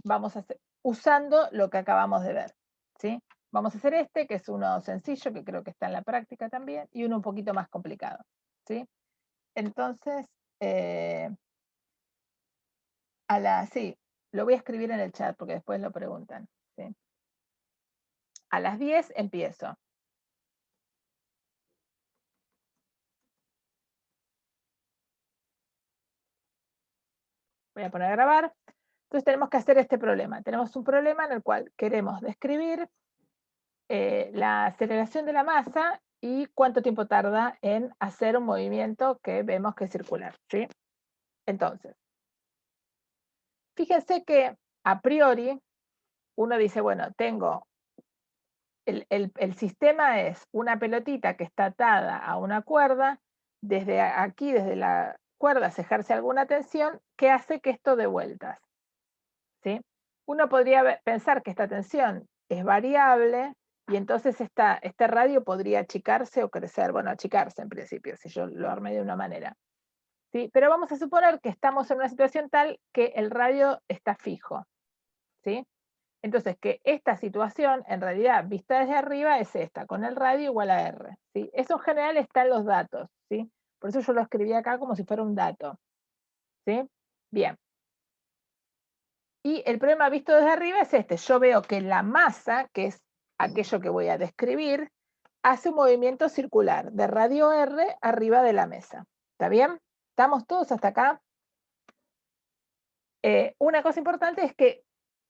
Vamos a hacer, usando lo que acabamos de ver, ¿sí? Vamos a hacer este, que es uno sencillo, que creo que está en la práctica también, y uno un poquito más complicado, ¿sí? Entonces, sí, lo voy a escribir en el chat porque después lo preguntan, ¿sí? A las 10 empiezo. Voy a poner a grabar. Entonces tenemos que hacer este problema. Tenemos un problema en el cual queremos describir la aceleración de la masa y cuánto tiempo tarda en hacer un movimiento que vemos que es circular, ¿sí? Entonces, fíjense que a priori uno dice, bueno, tengo el sistema es una pelotita que está atada a una cuerda, desde aquí, desde la cuerda se ejerce alguna tensión que hace que esto dé vueltas, ¿sí? Uno podría pensar que esta tensión es variable y entonces este radio podría achicarse o crecer. Bueno, achicarse en principio, si yo lo armé de una manera, ¿sí? Pero vamos a suponer que estamos en una situación tal que el radio está fijo, ¿sí? Entonces, que esta situación, en realidad, vista desde arriba, es esta, con el radio igual a R, ¿sí? Eso en general está en los datos, ¿sí? Por eso yo lo escribí acá como si fuera un dato, ¿sí? Bien. Y el problema visto desde arriba es este. Yo veo que la masa, que es aquello que voy a describir, hace un movimiento circular de radio R arriba de la mesa. ¿Está bien? ¿Estamos todos hasta acá? Una cosa importante es que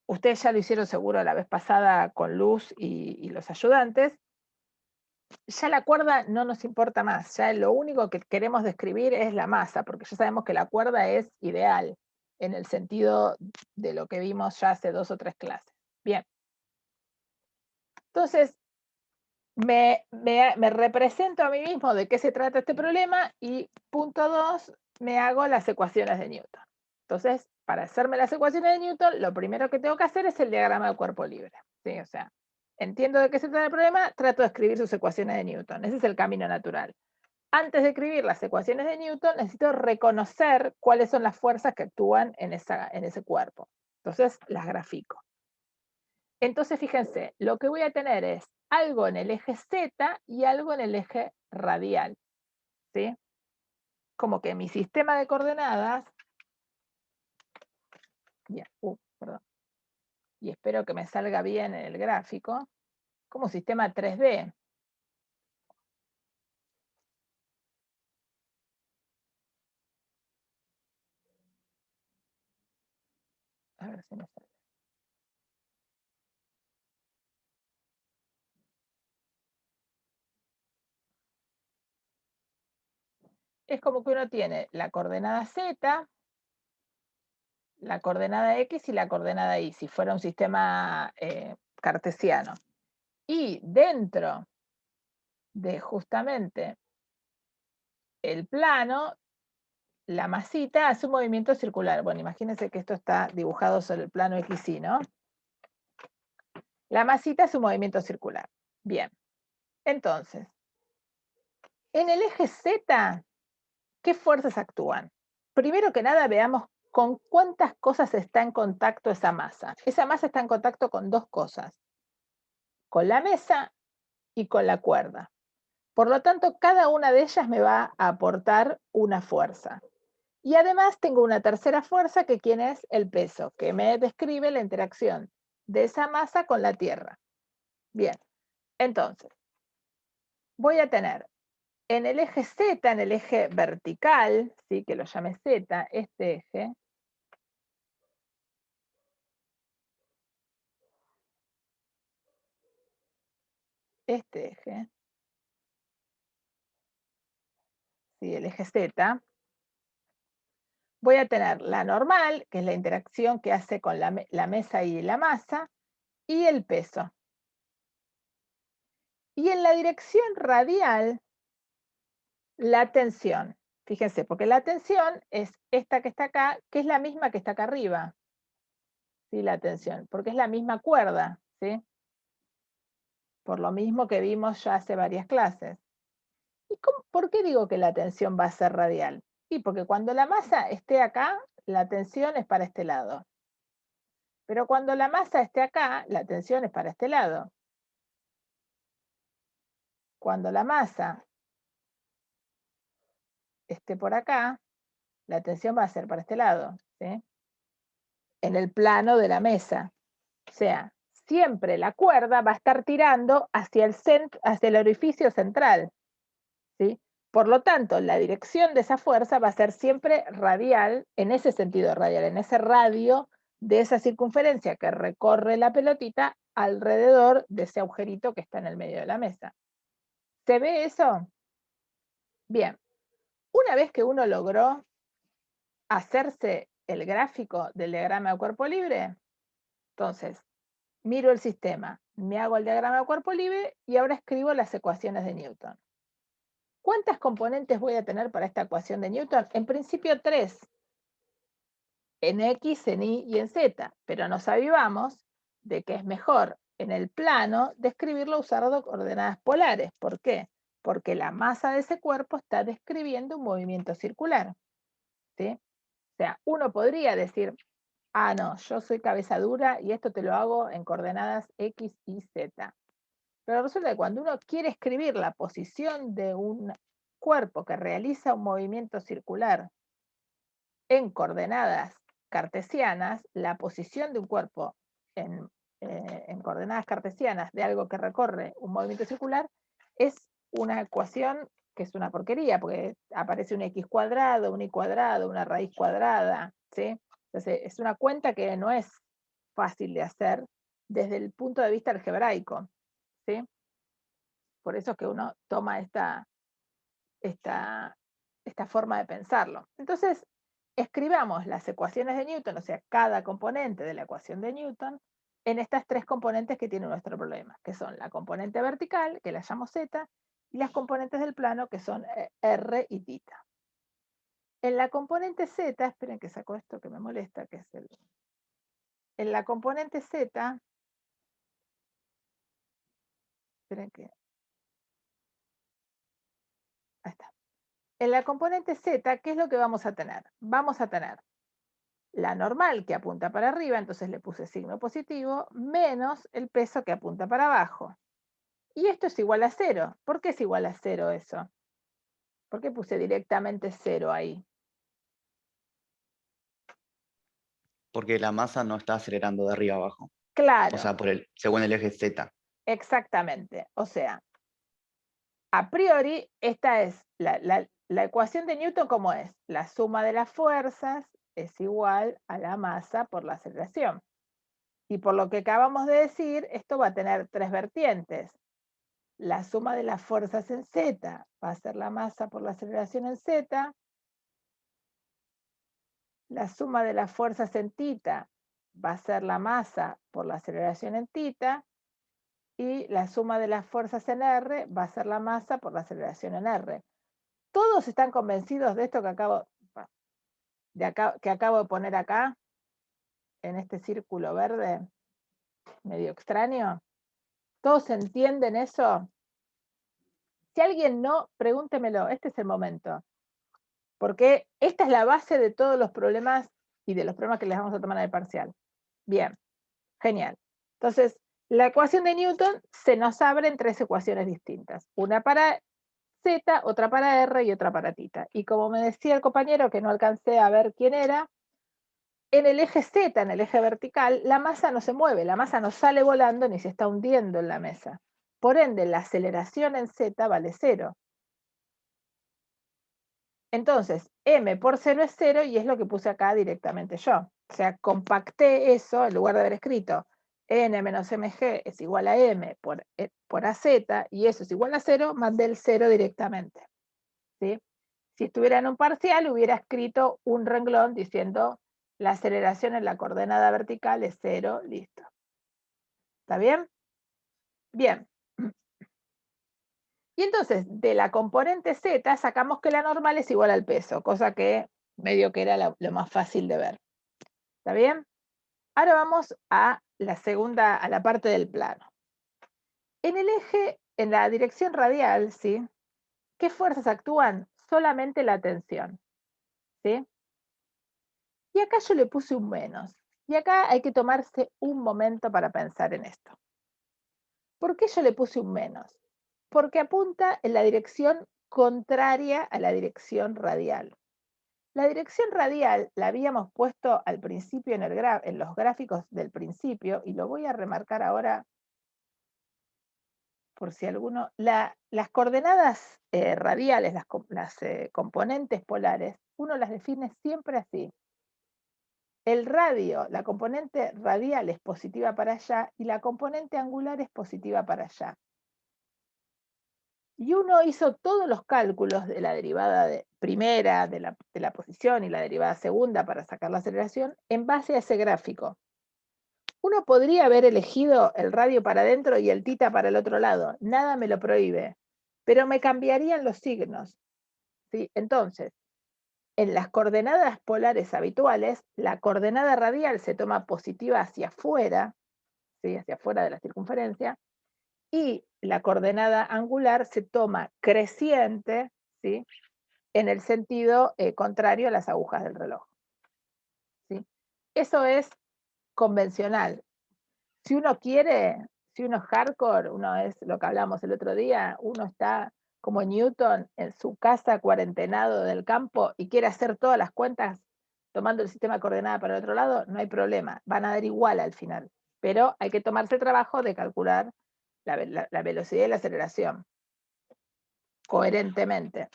ustedes ya lo hicieron seguro la vez pasada con Luz y los ayudantes. Ya la cuerda no nos importa más. Ya lo único que queremos describir es la masa, porque ya sabemos que la cuerda es ideal en el sentido de lo que vimos ya hace 2 o 3 clases. Bien. Entonces, me represento a mí mismo de qué se trata este problema y punto 2, me hago las ecuaciones de Newton. Entonces, para hacerme las ecuaciones de Newton, lo primero que tengo que hacer es el diagrama del cuerpo libre, ¿sí? O sea, entiendo de qué se trata el problema, trato de escribir sus ecuaciones de Newton. Ese es el camino natural. Antes de escribir las ecuaciones de Newton, necesito reconocer cuáles son las fuerzas que actúan en ese cuerpo. Entonces, las grafico. Entonces, fíjense, lo que voy a tener es algo en el eje Z y algo en el eje radial, ¿sí? Como que mi sistema de coordenadas, perdón, y espero que me salga bien en el gráfico, como sistema 3D. A ver si me sale. Es como que uno tiene la coordenada Z, la coordenada X y la coordenada Y, si fuera un sistema cartesiano. Y dentro de justamente el plano, la masita hace un movimiento circular. Bueno, imagínense que esto está dibujado sobre el plano XY, ¿no? La masita hace un movimiento circular. Bien. Entonces, En el eje Z, ¿qué fuerzas actúan? Primero que nada, veamos con cuántas cosas está en contacto esa masa. Esa masa está en contacto con dos cosas, con la mesa y con la cuerda. Por lo tanto, cada una de ellas me va a aportar una fuerza. Y además tengo una tercera fuerza que ¿quién es? El peso, que me describe la interacción de esa masa con la Tierra. Bien, entonces, voy a tener en el eje Z, en el eje vertical, ¿sí? Que lo llame Z, este eje, ¿sí? El eje Z, voy a tener la normal, que es la interacción que hace con la mesa y la masa, y el peso. Y en la dirección radial, la tensión. Fíjense, porque la tensión es esta que está acá, que es la misma que está acá arriba. ¿Sí? La tensión, porque es la misma cuerda, ¿sí? Por lo mismo que vimos ya hace varias clases. ¿Y por qué digo que la tensión va a ser radial? Y porque cuando la masa esté acá, la tensión es para este lado. Pero cuando la masa esté acá, la tensión es para este lado. Cuando la masa esté por acá, la tensión va a ser para este lado, ¿sí? En el plano de la mesa. O sea, siempre la cuerda va a estar tirando hacia el orificio central, ¿sí? Por lo tanto, la dirección de esa fuerza va a ser siempre radial, en ese sentido radial, en ese radio de esa circunferencia que recorre la pelotita alrededor de ese agujerito que está en el medio de la mesa. ¿Se ve eso? Bien. Una vez que uno logró hacerse el gráfico del diagrama de cuerpo libre, entonces miro el sistema, me hago el diagrama de cuerpo libre y ahora escribo las ecuaciones de Newton. ¿Cuántas componentes voy a tener para esta ecuación de Newton? En principio 3, en X, en Y y en Z, pero nos avivamos de que es mejor en el plano describirlo usando coordenadas polares. ¿Por qué? Porque la masa de ese cuerpo está describiendo un movimiento circular, ¿sí? O sea, uno podría decir, ah, no, yo soy cabeza dura y esto te lo hago en coordenadas X, Y, Z. Pero resulta que cuando uno quiere escribir la posición de un cuerpo que realiza un movimiento circular en coordenadas cartesianas, la posición de un cuerpo en coordenadas cartesianas de algo que recorre un movimiento circular es una ecuación que es una porquería, porque aparece un x cuadrado, un y cuadrado, una raíz cuadrada, ¿sí? Entonces es una cuenta que no es fácil de hacer desde el punto de vista algebraico, ¿sí? Por eso es que uno toma esta forma de pensarlo. Entonces, escribamos las ecuaciones de Newton, o sea, cada componente de la ecuación de Newton, en estas tres componentes que tiene nuestro problema, que son la componente vertical, que la llamo Z, y las componentes del plano, que son R y θ. En la componente Z, esperen que saco esto que me molesta, que es en la componente Z, esperen que... Ahí está. En la componente Z, ¿qué es lo que vamos a tener? Vamos a tener la normal que apunta para arriba, entonces le puse signo positivo, menos el peso que apunta para abajo. Y esto es igual a 0. ¿Por qué es igual a 0 eso? ¿Por qué puse directamente 0 ahí? Porque la masa no está acelerando de arriba a abajo. Claro. O sea, según el eje Z. Exactamente. O sea, a priori, esta es la ecuación de Newton, ¿cómo es? La suma de las fuerzas es igual a la masa por la aceleración. Y por lo que acabamos de decir, esto va a tener tres vertientes. La suma de las fuerzas en Z va a ser la masa por la aceleración en Z. La suma de las fuerzas en θ va a ser la masa por la aceleración en θ. Y la suma de las fuerzas en R va a ser la masa por la aceleración en R. ¿Todos están convencidos de esto que acabo de poner acá? En este círculo verde, medio extraño. ¿Todos entienden eso? Si alguien no, pregúntemelo, este es el momento. Porque esta es la base de todos los problemas y de los problemas que les vamos a tomar en el parcial. Bien, genial. Entonces, la ecuación de Newton se nos abre en 3 ecuaciones distintas. Una para Z, otra para R y otra para θ. Y como me decía el compañero, que no alcancé a ver quién era, en el eje Z, en el eje vertical, la masa no se mueve, la masa no sale volando ni se está hundiendo en la mesa. Por ende, la aceleración en Z vale 0. Entonces, m por 0 es 0 y es lo que puse acá directamente yo. O sea, compacté eso en lugar de haber escrito n menos mg es igual a m por az y eso es igual a 0, mandé el 0 directamente. ¿Sí? Si estuviera en un parcial, hubiera escrito un renglón diciendo la aceleración en la coordenada vertical es 0, listo. ¿Está bien? Bien. Y entonces, de la componente z, sacamos que la normal es igual al peso, cosa que medio que era lo más fácil de ver. ¿Está bien? Ahora vamos a la segunda, a la parte del plano. En el eje, en la dirección radial, ¿sí? ¿Qué fuerzas actúan? Solamente la tensión. ¿Sí? Y acá yo le puse un menos. Y acá hay que tomarse un momento para pensar en esto. ¿Por qué yo le puse un menos? Porque apunta en la dirección contraria a la dirección radial. La dirección radial la habíamos puesto al principio en los gráficos del principio, y lo voy a remarcar ahora por si alguno... las coordenadas radiales, las componentes polares, uno las define siempre así. El radio, la componente radial es positiva para allá y la componente angular es positiva para allá. Y uno hizo todos los cálculos de la derivada primera, de la posición y la derivada segunda para sacar la aceleración en base a ese gráfico. Uno podría haber elegido el radio para adentro y el θ para el otro lado, nada me lo prohíbe, pero me cambiarían los signos. ¿Sí? Entonces, en las coordenadas polares habituales, la coordenada radial se toma positiva hacia afuera, ¿sí? Hacia afuera de la circunferencia, y la coordenada angular se toma creciente, ¿sí? En el sentido contrario a las agujas del reloj. ¿Sí? Eso es convencional. Si uno quiere, si uno es hardcore, uno es lo que hablamos el otro día, uno está como Newton en su casa cuarentenado del campo y quiere hacer todas las cuentas tomando el sistema de coordenada para el otro lado, no hay problema, van a dar igual al final. Pero hay que tomarse el trabajo de calcular la velocidad y la aceleración coherentemente.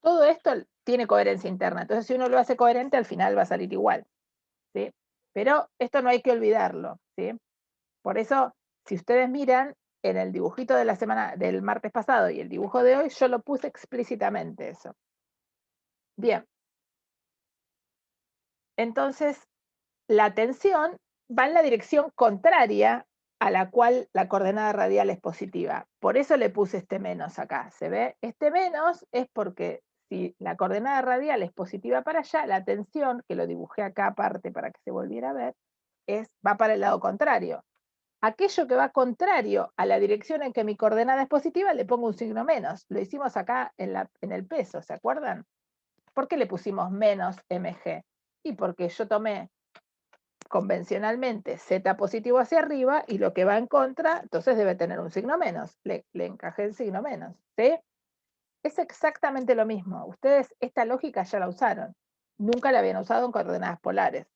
Todo esto tiene coherencia interna, entonces si uno lo hace coherente, al final va a salir igual. ¿Sí? Pero esto no hay que olvidarlo. ¿Sí? Por eso, si ustedes miran, en el dibujito de la semana del martes pasado y el dibujo de hoy, yo lo puse explícitamente eso. Bien. Entonces, la tensión va en la dirección contraria a la cual la coordenada radial es positiva. Por eso le puse este menos acá. ¿Se ve? Este menos es porque si la coordenada radial es positiva para allá, la tensión, que lo dibujé acá aparte para que se volviera a ver, va para el lado contrario. Aquello que va contrario a la dirección en que mi coordenada es positiva, le pongo un signo menos. Lo hicimos acá en el peso, ¿se acuerdan? ¿Por qué le pusimos menos mg? Y porque yo tomé convencionalmente z positivo hacia arriba y lo que va en contra, entonces debe tener un signo menos. Le encajé el signo menos. ¿Sí? Es exactamente lo mismo. Ustedes esta lógica ya la usaron. Nunca la habían usado en coordenadas polares,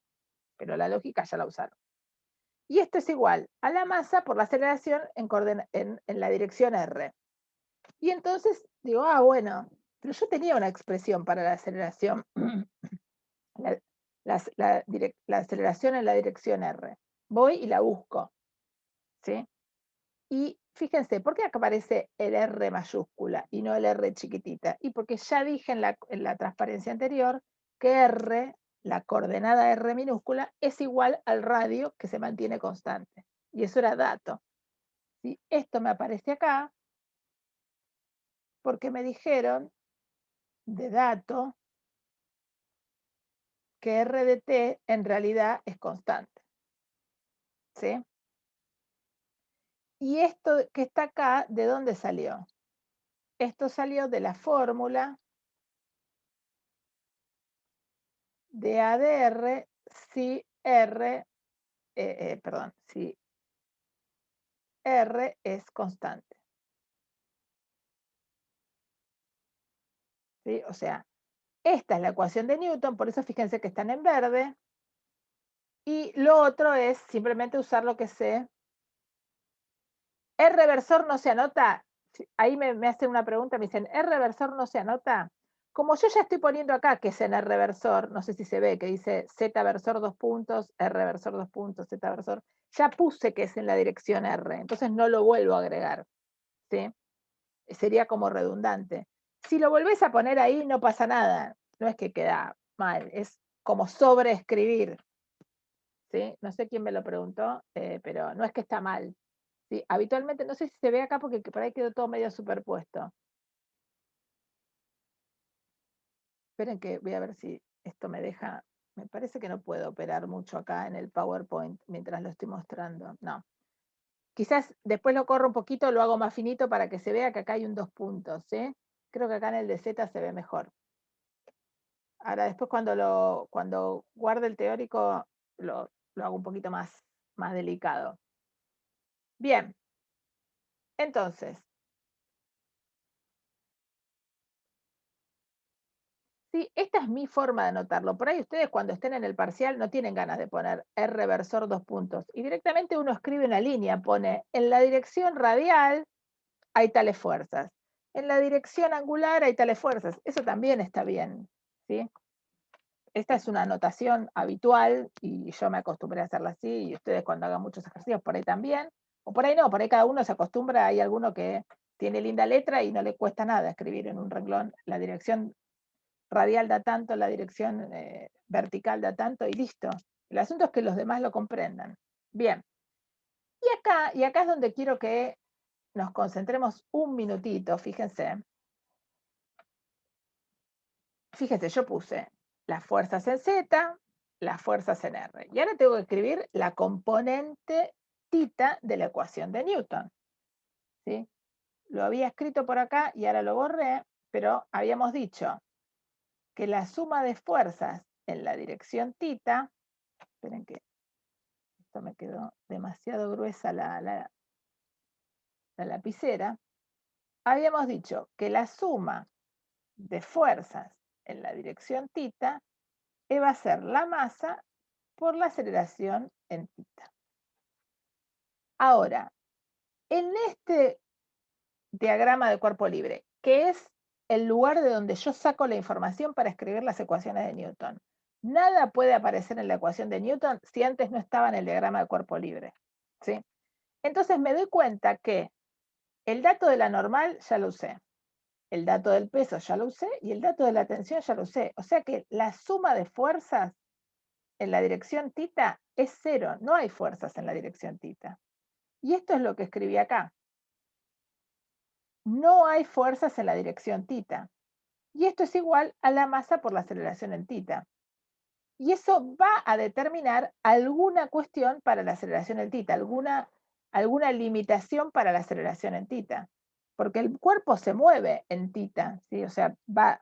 pero la lógica ya la usaron. Y esto es igual a la masa por la aceleración en la dirección R. Y entonces digo, bueno, pero yo tenía una expresión para la aceleración, la aceleración en la dirección R. Voy y la busco. ¿Sí? Y fíjense, ¿por qué acá aparece el R mayúscula y no el R chiquitita? Y porque ya dije en la transparencia anterior que R, la coordenada R minúscula, es igual al radio que se mantiene constante. Y eso era dato. ¿Sí? Esto me aparece acá porque me dijeron de dato que R de t en realidad es constante. ¿Sí? Y esto que está acá, ¿de dónde salió? esto salió de la fórmula de ADR si R, si R es constante. ¿Sí? O sea, esta es la ecuación de Newton, por eso fíjense que están en verde. Y lo otro es simplemente usar lo que sé. ¿El reversor no se anota? Ahí me hacen una pregunta, me dicen, ¿el reversor no se anota? Como yo ya estoy poniendo acá que es en el reversor, no sé si se ve, que dice Z versor 2 puntos, R reversor 2 puntos, Z versor, ya puse que es en la dirección R, entonces no lo vuelvo a agregar, ¿sí? Sería como redundante. Si lo volvés a poner ahí, no pasa nada, no es que queda mal, es como sobreescribir, ¿sí? No sé quién me lo preguntó, pero no es que está mal. ¿Sí? Habitualmente, no sé si se ve acá porque por ahí quedó todo medio superpuesto. Esperen que voy a ver si esto me deja. Me parece que no puedo operar mucho acá en el PowerPoint mientras lo estoy mostrando. No. Quizás después lo corro un poquito, lo hago más finito para que se vea que acá hay un 2 puntos. ¿Sí? Creo que acá en el de Z se ve mejor. Ahora después cuando guarde el teórico lo hago un poquito más delicado. Bien. Entonces, sí, esta es mi forma de anotarlo. Por ahí ustedes cuando estén en el parcial no tienen ganas de poner R reversor 2 puntos. Y directamente uno escribe una línea, pone en la dirección radial hay tales fuerzas. En la dirección angular hay tales fuerzas. Eso también está bien. ¿Sí? Esta es una anotación habitual y yo me acostumbré a hacerla así y ustedes cuando hagan muchos ejercicios por ahí también. O por ahí no, por ahí cada uno se acostumbra. Hay alguno que tiene linda letra y no le cuesta nada escribir en un renglón la dirección radial da tanto, la dirección vertical da tanto y listo. El asunto es que los demás lo comprendan. Bien. Y acá es donde quiero que nos concentremos un minutito, fíjense. Fíjense, yo puse las fuerzas en Z, las fuerzas en R. Y ahora tengo que escribir la componente θ de la ecuación de Newton. ¿Sí? Lo había escrito por acá y ahora lo borré, pero habíamos dicho que la suma de fuerzas en la dirección θ, esperen que esto me quedó demasiado gruesa la lapicera, habíamos dicho que la suma de fuerzas en la dirección θ va a ser la masa por la aceleración en θ. Ahora, en este diagrama de cuerpo libre, que es el lugar de donde yo saco la información para escribir las ecuaciones de Newton, nada puede aparecer en la ecuación de Newton si antes no estaba en el diagrama de cuerpo libre. ¿Sí? Entonces me doy cuenta que el dato de la normal ya lo usé, el dato del peso ya lo usé y el dato de la tensión ya lo usé. O sea que la suma de fuerzas en la dirección θ es 0, no hay fuerzas en la dirección θ. Y esto es lo que escribí acá. No hay fuerzas en la dirección θ. Y esto es igual a la masa por la aceleración en θ. Y eso va a determinar alguna cuestión para la aceleración en θ, alguna limitación para la aceleración en θ. Porque el cuerpo se mueve en θ, ¿sí? O sea, va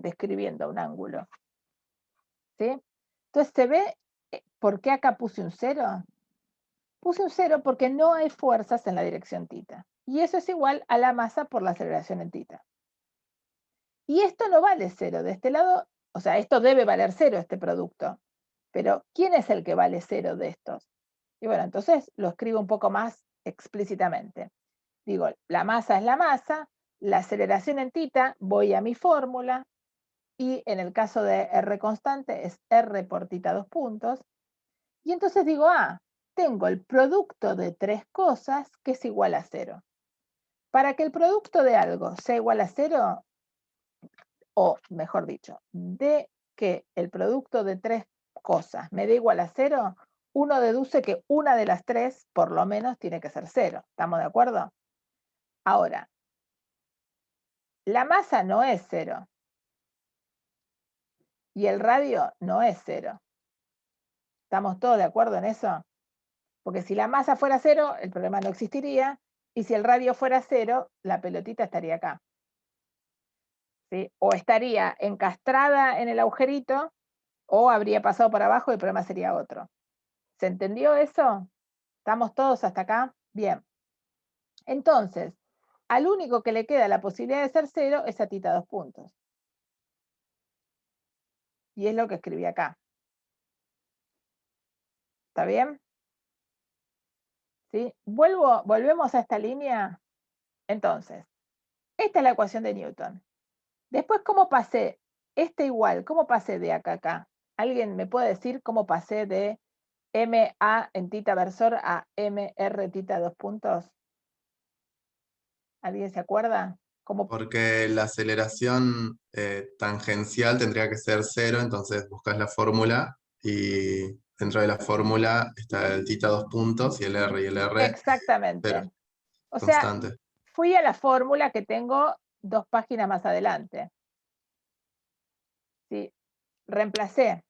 describiendo un ángulo. ¿Sí? Entonces, ¿se ve por qué acá puse un 0? Puse un 0 porque no hay fuerzas en la dirección θ. Y eso es igual a la masa por la aceleración en θ. Y esto no vale 0. De este lado, o sea, esto debe valer 0, este producto. Pero, ¿quién es el que vale 0 de estos? Y bueno, entonces lo escribo un poco más explícitamente. Digo, la masa es la masa, la aceleración en θ, voy a mi fórmula, y en el caso de R constante es R por θ 2 puntos. Y entonces digo, tengo el producto de 3 cosas que es igual a 0. Para que el producto de algo sea igual a 0, o mejor dicho, de que el producto de 3 cosas me dé igual a 0, uno deduce que una de las 3 por lo menos tiene que ser 0. ¿Estamos de acuerdo? Ahora, la masa no es 0 y el radio no es 0. ¿Estamos todos de acuerdo en eso? Porque si la masa fuera 0, el problema no existiría, y si el radio fuera 0, la pelotita estaría acá. ¿sí? O estaría encastrada en el agujerito, o habría pasado por abajo y el problema sería otro. ¿Se entendió eso? ¿Estamos todos hasta acá? Bien. Entonces, al único que le queda la posibilidad de ser 0 es a tita 2 puntos. Y es lo que escribí acá. ¿Está bien? ¿Sí? Volvemos a esta línea. Entonces, esta es la ecuación de Newton. Después, ¿cómo pasé? Igual, ¿cómo pasé de acá a acá? ¿Alguien me puede decir cómo pasé de MA en tita versor a MR tita 2 puntos? ¿Alguien se acuerda? ¿Cómo? Porque la aceleración tangencial tendría que ser 0, entonces buscas la fórmula y dentro de la fórmula está el tita 2 puntos y el R, Exactamente. 0, O sea, constante. fui a la fórmula que tengo 2 páginas más adelante. ¿Sí? Reemplacé.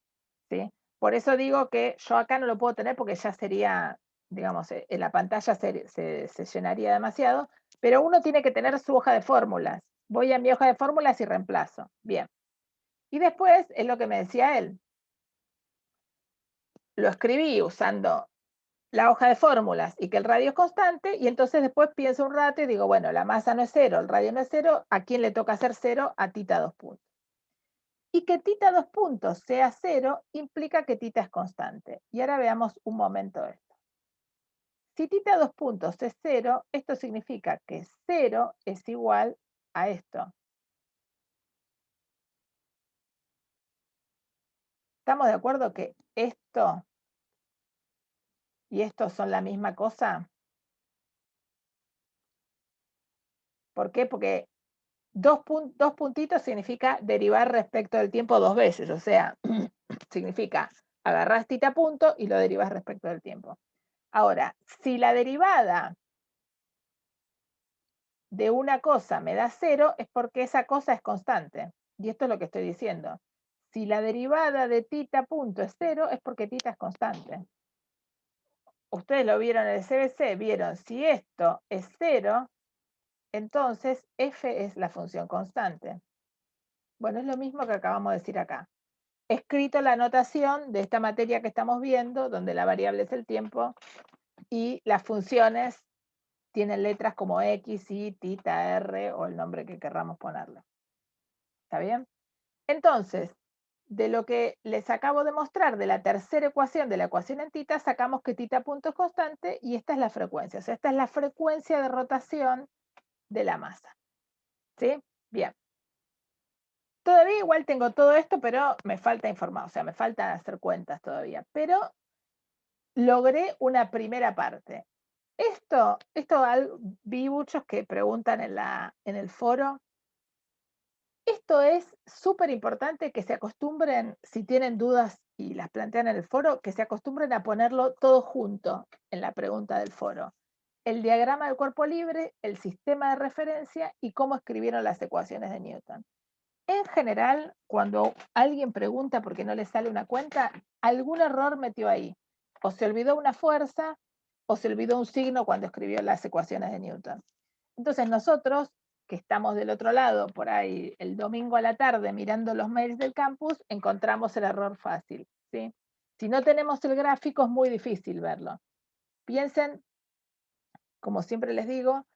¿Sí? Por eso digo que yo acá no lo puedo tener porque ya sería, digamos, en la pantalla se llenaría demasiado, pero uno tiene que tener su hoja de fórmulas. Voy a mi hoja de fórmulas y reemplazo. Bien. Y después es lo que me decía él. Lo escribí usando la hoja de fórmulas y que el radio es constante, y entonces después pienso un rato y digo, bueno, la masa no es 0, el radio no es 0, ¿a quién le toca hacer 0? A tita 2 puntos. Y que tita 2 puntos sea 0 implica que tita es constante. Y ahora veamos un momento esto. Si tita 2 puntos es 0, esto significa que 0 es igual a esto. ¿Estamos de acuerdo que esto y esto son la misma cosa? ¿Por qué? Porque dos puntitos significa derivar respecto del tiempo 2 veces, o sea, significa agarrás tita punto y lo derivas respecto del tiempo. Ahora, si la derivada de una cosa me da 0, es porque esa cosa es constante. Y esto es lo que estoy diciendo. Si la derivada de tita punto es 0, es porque tita es constante. Ustedes lo vieron en el CBC, vieron, si esto es 0, entonces f es la función constante. Bueno, es lo mismo que acabamos de decir acá. He escrito la notación de esta materia que estamos viendo, donde la variable es el tiempo y las funciones tienen letras como x, y, tita, r o el nombre que querramos ponerle. ¿Está bien? Entonces, de lo que les acabo de mostrar de la tercera ecuación, de la ecuación en tita, sacamos que tita punto es constante y esta es la frecuencia. O sea, esta es la frecuencia de rotación de la masa. ¿Sí? Bien. Todavía igual tengo todo esto, pero me falta informar, o sea, me falta hacer cuentas todavía. Pero logré una primera parte. Esto vi muchos que preguntan en el foro. Esto es súper importante que se acostumbren, si tienen dudas y las plantean en el foro, que se acostumbren a ponerlo todo junto en la pregunta del foro. El diagrama del cuerpo libre, el sistema de referencia y cómo escribieron las ecuaciones de Newton. En general, cuando alguien pregunta por qué no le sale una cuenta, algún error metió ahí. O se olvidó una fuerza, o se olvidó un signo cuando escribió las ecuaciones de Newton. Entonces nosotros, que estamos del otro lado, por ahí el domingo a la tarde mirando los mails del campus, encontramos el error fácil, ¿sí? Si no tenemos el gráfico es muy difícil verlo. Piensen, como siempre les digo,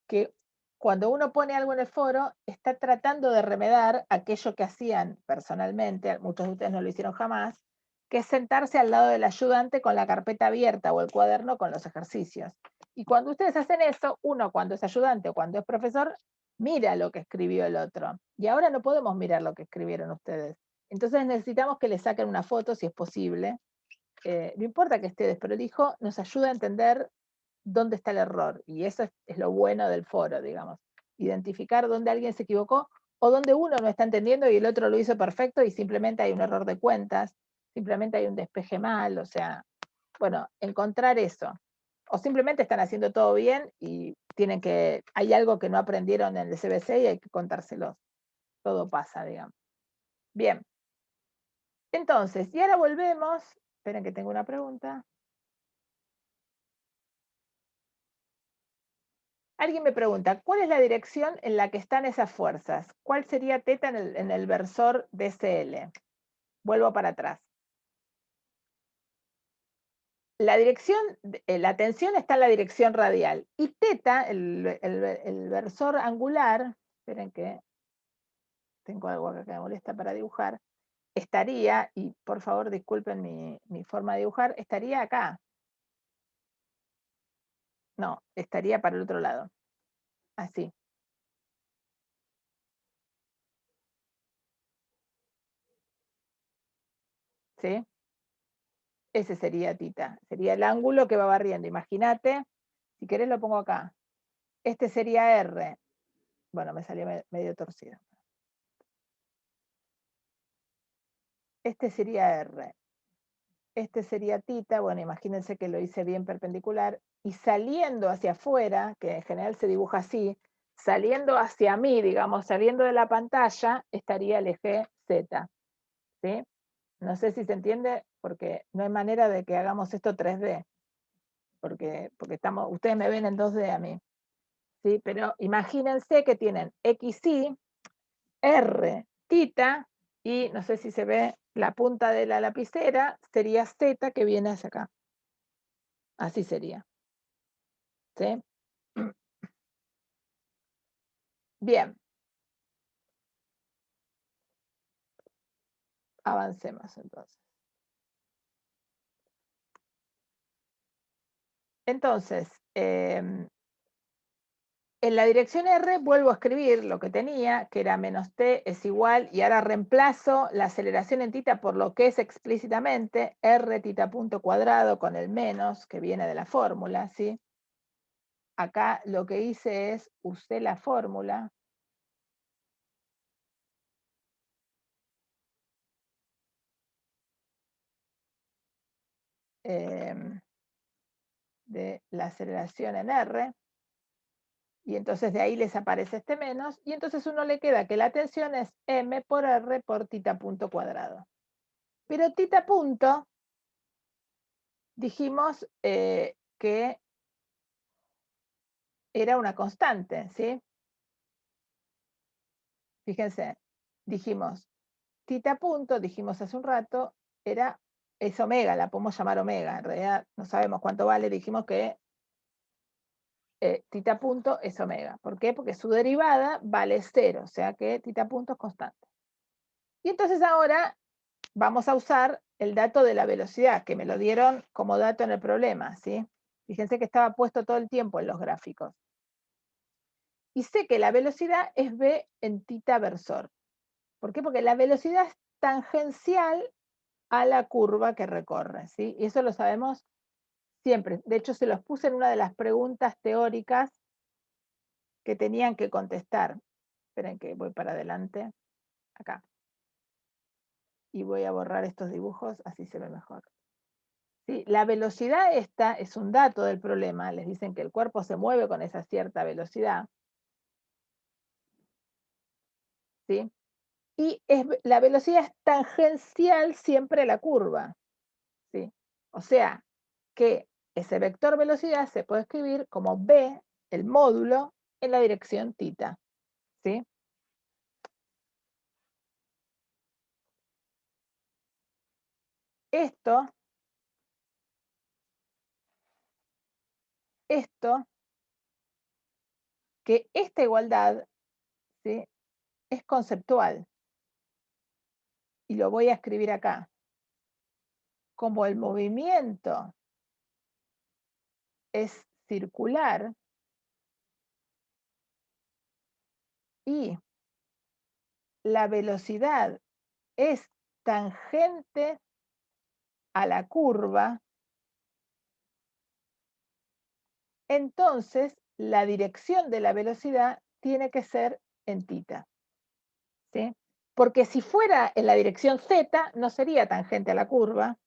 que cuando uno pone algo en el foro, está tratando de remedar aquello que hacían personalmente, muchos de ustedes no lo hicieron jamás, que es sentarse al lado del ayudante con la carpeta abierta o el cuaderno con los ejercicios. Y cuando ustedes hacen eso, uno cuando es ayudante o cuando es profesor, mira lo que escribió el otro. Y ahora no podemos mirar lo que escribieron ustedes. Entonces necesitamos que le saquen una foto si es posible. No importa que esté desprolijo, nos ayuda a entender dónde está el error. Y eso es lo bueno del foro, digamos. Identificar dónde alguien se equivocó o dónde uno no está entendiendo y el otro lo hizo perfecto y simplemente hay un error de cuentas, simplemente hay un despeje mal, o sea, bueno, encontrar eso. O simplemente están haciendo todo bien y hay algo que no aprendieron en el CBC y hay que contárselos. Todo pasa, digamos. Bien. Entonces, y ahora volvemos. Esperen que tengo una pregunta. Alguien me pregunta, ¿cuál es la dirección en la que están esas fuerzas? ¿Cuál sería teta en el versor DCL? Vuelvo para atrás. La dirección, la tensión está en la dirección radial. Y teta, el versor angular, esperen que tengo algo acá que me molesta para dibujar, estaría, y por favor disculpen mi forma de dibujar, estaría acá. No, estaría para el otro lado. Así. ¿Sí? Ese sería tita. Sería el ángulo que va barriendo. Imagínate, si querés lo pongo acá. Este sería R. Bueno, me salió medio torcido. Este sería R. Este sería tita. Bueno, imagínense que lo hice bien perpendicular. Y saliendo hacia afuera, que en general se dibuja así, saliendo hacia mí, digamos, saliendo de la pantalla, estaría el eje Z. ¿Sí? No sé si se entiende, porque no hay manera de que hagamos esto 3D. Porque estamos, ustedes me ven en 2D a mí. ¿Sí? Pero imagínense que tienen XY, R, tita, y no sé si se ve la punta de la lapicera, sería Z que viene hacia acá. Así sería. ¿Sí? Bien. Avancemos entonces. Entonces, en la dirección R vuelvo a escribir lo que tenía, que era menos t es igual, y ahora reemplazo la aceleración en tita por lo que es explícitamente, r tita punto cuadrado con el menos, que viene de la fórmula, ¿sí? Acá lo que hice es, usé la fórmula, de la aceleración en R, y entonces de ahí les aparece este menos, y entonces uno le queda que la tensión es m por r por tita punto cuadrado. Pero tita punto, dijimos que era una constante, ¿sí? Fíjense, dijimos tita punto, dijimos hace un rato, es omega, la podemos llamar omega, en realidad no sabemos cuánto vale, dijimos que tita punto es omega. ¿Por qué? Porque su derivada vale 0, o sea que tita punto es constante. Y entonces ahora vamos a usar el dato de la velocidad, que me lo dieron como dato en el problema, ¿sí? Fíjense que estaba puesto todo el tiempo en los gráficos. Y sé que la velocidad es v en tita versor. ¿Por qué? Porque la velocidad es tangencial a la curva que recorre, ¿sí? Y eso lo sabemos siempre. De hecho, se los puse en una de las preguntas teóricas que tenían que contestar. Esperen que voy para adelante. Acá. Y voy a borrar estos dibujos, así se ve mejor. ¿Sí? La velocidad esta es un dato del problema. Les dicen que el cuerpo se mueve con esa cierta velocidad. ¿Sí? Y la velocidad es tangencial siempre a la curva. ¿Sí? O sea, que ese vector velocidad se puede escribir como v, el módulo, en la dirección tita. ¿Sí? Esto, que esta igualdad, ¿sí?, es conceptual. Y lo voy a escribir acá. Como el movimiento es circular y la velocidad es tangente a la curva, entonces la dirección de la velocidad tiene que ser en tita. ¿Sí? Porque si fuera en la dirección z, no sería tangente a la curva,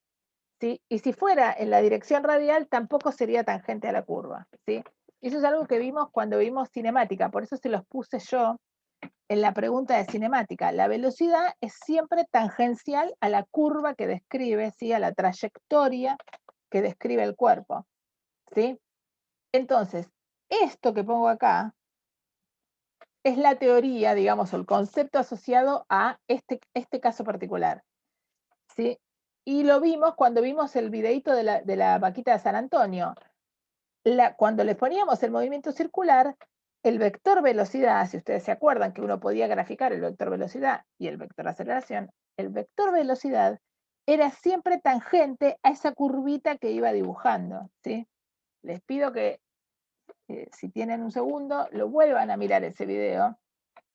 ¿sí? Y si fuera en la dirección radial, tampoco sería tangente a la curva, ¿sí? Eso es algo que vimos cuando vimos cinemática, por eso se los puse yo en la pregunta de cinemática. La velocidad es siempre tangencial a la curva que describe, ¿sí?, a la trayectoria que describe el cuerpo, ¿sí? Entonces, esto que pongo acá es la teoría, digamos, o el concepto asociado a este caso particular, ¿sí? Y lo vimos cuando vimos el videíto de la vaquita de San Antonio. Cuando le poníamos el movimiento circular, el vector velocidad, si ustedes se acuerdan que uno podía graficar el vector velocidad y el vector aceleración, el vector velocidad era siempre tangente a esa curvita que iba dibujando, ¿sí? Les pido que, si tienen un segundo, lo vuelvan a mirar ese video,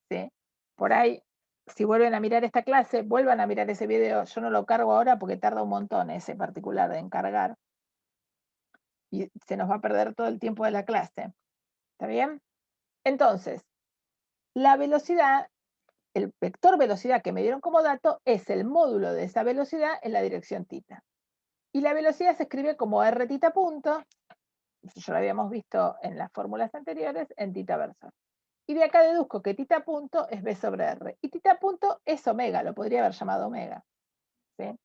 ¿sí? Por ahí, si vuelven a mirar esta clase, vuelvan a mirar ese video. Yo no lo cargo ahora porque tarda un montón ese particular de encargar. Y se nos va a perder todo el tiempo de la clase. ¿Está bien? Entonces, la velocidad, el vector velocidad que me dieron como dato es el módulo de esa velocidad en la dirección θ. Y la velocidad se escribe como r θ punto, ya lo habíamos visto en las fórmulas anteriores, en θ versor. Y de acá deduzco que θ punto es b sobre r. Y θ punto es omega, lo podría haber llamado omega, ¿sí?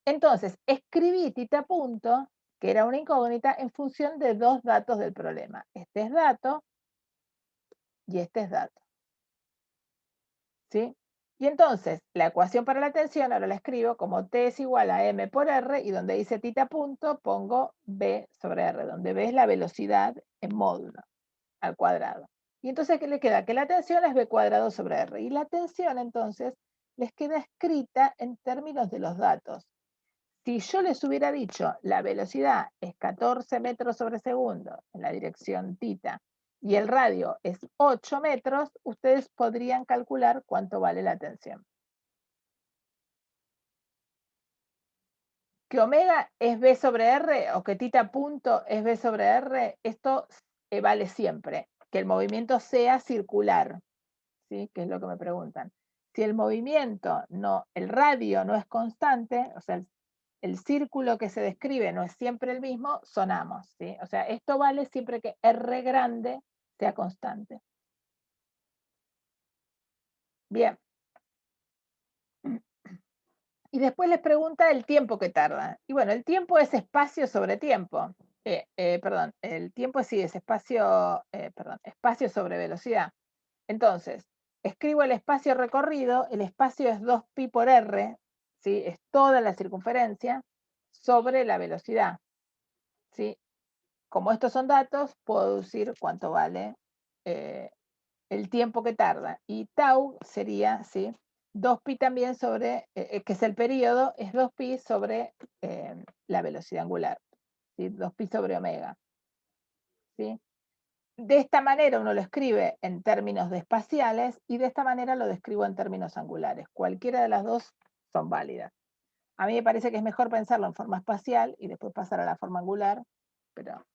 Entonces, escribí θ punto, que era una incógnita, en función de dos datos del problema. Este es dato y este es dato, ¿sí? Y entonces, la ecuación para la tensión ahora la escribo como T es igual a M por R, y donde dice θ punto pongo B sobre R, donde B es la velocidad en módulo al cuadrado. Y entonces, ¿qué le queda? Que la tensión es B cuadrado sobre R. Y la tensión, entonces, les queda escrita en términos de los datos. Si yo les hubiera dicho la velocidad es 14 metros sobre segundo en la dirección θ y el radio es 8 metros, ustedes podrían calcular cuánto vale la tensión. Que omega es B sobre R o que θ punto es B sobre R, esto vale siempre. Que el movimiento sea circular, ¿sí? Que es lo que me preguntan. Si el movimiento no, el radio no es constante, o sea, el círculo que se describe no es siempre el mismo, sonamos, ¿sí? O sea, esto vale siempre que R grande sea constante. Bien. Y después les pregunta el tiempo que tarda. Y bueno, el tiempo es espacio sobre tiempo. Perdón, el tiempo sí es espacio, espacio sobre velocidad. Entonces, escribo el espacio recorrido, el espacio es 2pi por r, ¿sí? Es toda la circunferencia sobre la velocidad, ¿sí? Como estos son datos, puedo decir cuánto vale el tiempo que tarda. Y tau sería, ¿sí? 2pi también sobre, que es el periodo, es 2pi sobre la velocidad angular, ¿sí? 2pi sobre omega, ¿sí? De esta manera uno lo escribe en términos de espaciales y de esta manera lo describo en términos angulares. Cualquiera de las dos son válidas. A mí me parece que es mejor pensarlo en forma espacial y después pasar a la forma angular, pero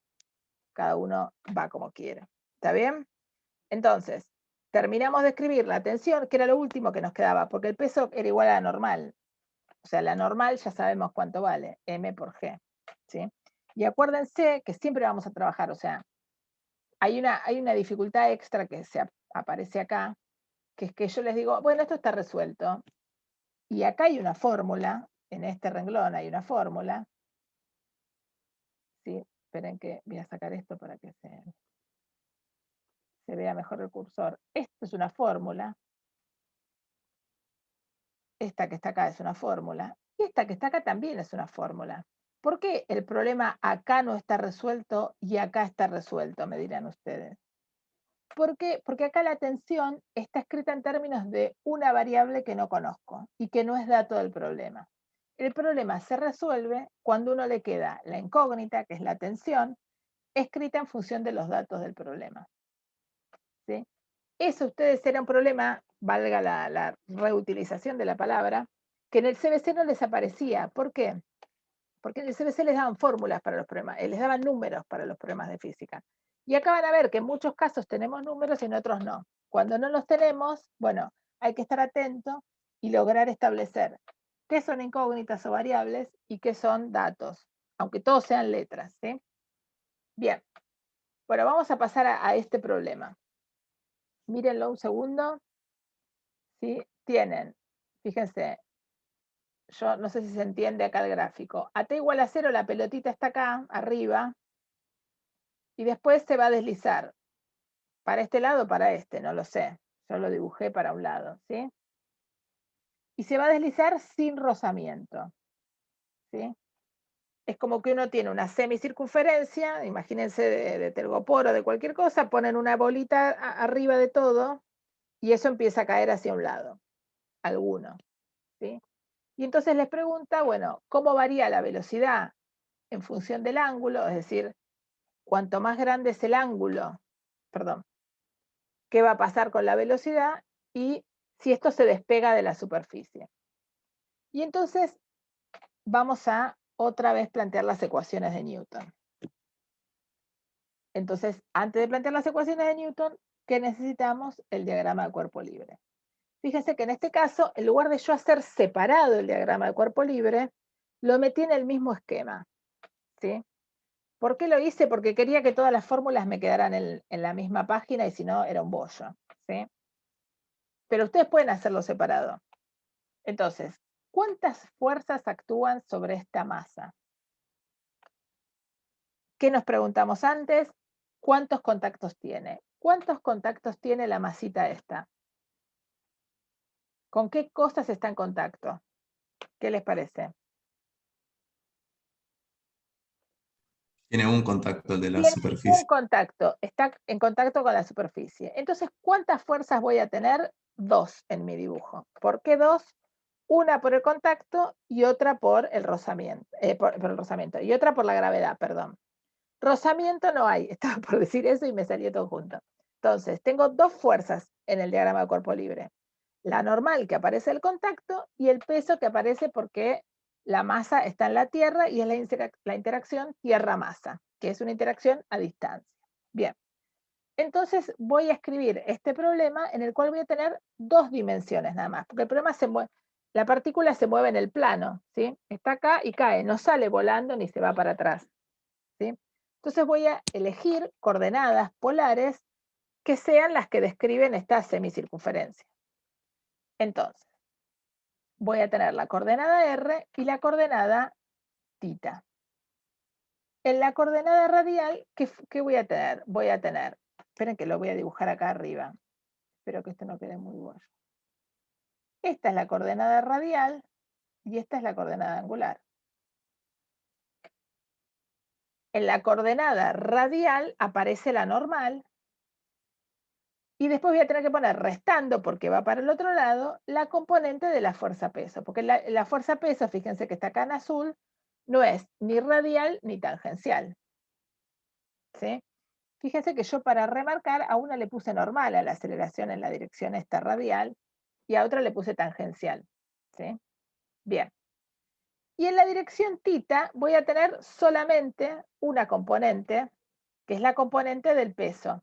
cada uno va como quiere. ¿Está bien? Entonces, terminamos de escribir la tensión, que era lo último que nos quedaba, porque el peso era igual a la normal. O sea, la normal ya sabemos cuánto vale, m por g, ¿sí? Y acuérdense que siempre vamos a trabajar, o sea, hay una dificultad extra que aparece acá, que es que yo les digo, bueno, esto está resuelto, y acá hay una fórmula, en este renglón hay una fórmula, ¿sí? Esperen que voy a sacar esto para que se vea mejor el cursor. Esto es una fórmula, esta que está acá es una fórmula, y esta que está acá también es una fórmula. ¿Por qué el problema acá no está resuelto y acá está resuelto, me dirán ustedes? ¿Por qué? Porque acá la tensión está escrita en términos de una variable que no conozco y que no es dato del problema. El problema se resuelve cuando uno le queda la incógnita, que es la tensión, escrita en función de los datos del problema, ¿sí? Eso ustedes era un problema, valga la reutilización de la palabra, que en el CBC no les aparecía. ¿Por qué? Porque en el CBC les daban fórmulas para los problemas, les daban números para los problemas de física. Y acá van a ver que en muchos casos tenemos números y en otros no. Cuando no los tenemos, bueno, hay que estar atento y lograr establecer qué son incógnitas o variables y qué son datos, aunque todos sean letras, ¿sí? Bien, bueno, vamos a pasar a este problema. Mírenlo un segundo. ¿Sí? Tienen, fíjense, yo no sé si se entiende acá el gráfico. A t igual a 0, la pelotita está acá, arriba. y después se va a deslizar para este lado o para este, no lo sé. Yo lo dibujé para un lado, ¿sí? Y se va a deslizar sin rozamiento, ¿sí? Es como que uno tiene una semicircunferencia, imagínense de telgopor o de cualquier cosa, ponen una bolita arriba de todo y eso empieza a caer hacia un lado, alguno, ¿sí? Y entonces les pregunta, bueno, ¿cómo varía la velocidad en función del ángulo? Es decir, cuanto más grande es el ángulo, perdón, ¿qué va a pasar con la velocidad? Y si esto se despega de la superficie. Y entonces vamos a otra vez plantear las ecuaciones de Newton. Entonces, antes de plantear las ecuaciones de Newton, ¿qué necesitamos? El diagrama de cuerpo libre. Fíjense que en este caso, en lugar de yo hacer separado el diagrama de cuerpo libre, lo metí en el mismo esquema, ¿sí? ¿Por qué lo hice? Porque quería que todas las fórmulas me quedaran en la misma página y si no, era un bollo, ¿sí? Pero ustedes pueden hacerlo separado. Entonces, ¿cuántas fuerzas actúan sobre esta masa? ¿Qué nos preguntamos antes? ¿Cuántos contactos tiene? ¿Cuántos contactos tiene la masita esta? ¿Con qué cosas está en contacto? ¿Qué les parece? Tiene un contacto el de la Tiene superficie. un contacto, está en contacto con la superficie. Entonces, ¿cuántas fuerzas voy a tener? 2 en mi dibujo. ¿Por qué 2? Una por el contacto y otra por el rozamiento, por el rozamiento, y otra por la gravedad, perdón. Rozamiento no hay, estaba por decir eso y me salió todo junto. Entonces, tengo 2 fuerzas en el diagrama de cuerpo libre. La normal que aparece el contacto y el peso que aparece porque la masa está en la Tierra y es la interacción Tierra-masa, que es una interacción a distancia. Bien, entonces voy a escribir este problema en el cual voy a tener 2 dimensiones nada más, porque el problema la partícula se mueve en el plano, ¿sí? Está acá y cae, no sale volando ni se va para atrás, ¿sí? Entonces voy a elegir coordenadas polares que sean las que describen esta semicircunferencia. Entonces, voy a tener la coordenada R y la coordenada θ. En la coordenada radial, ¿qué voy a tener? Voy a tener, esperen que lo voy a dibujar acá arriba. Espero que esto no quede muy bueno. Esta es la coordenada radial y esta es la coordenada angular. En la coordenada radial aparece la normal y después voy a tener que poner restando, porque va para el otro lado, la componente de la fuerza peso. Porque la fuerza peso, fíjense que está acá en azul, no es ni radial ni tangencial, ¿sí? Fíjense que yo para remarcar a una le puse normal a la aceleración en la dirección esta radial y a otra le puse tangencial, ¿sí? Bien. Y en la dirección θ voy a tener solamente una componente, que es la componente del peso,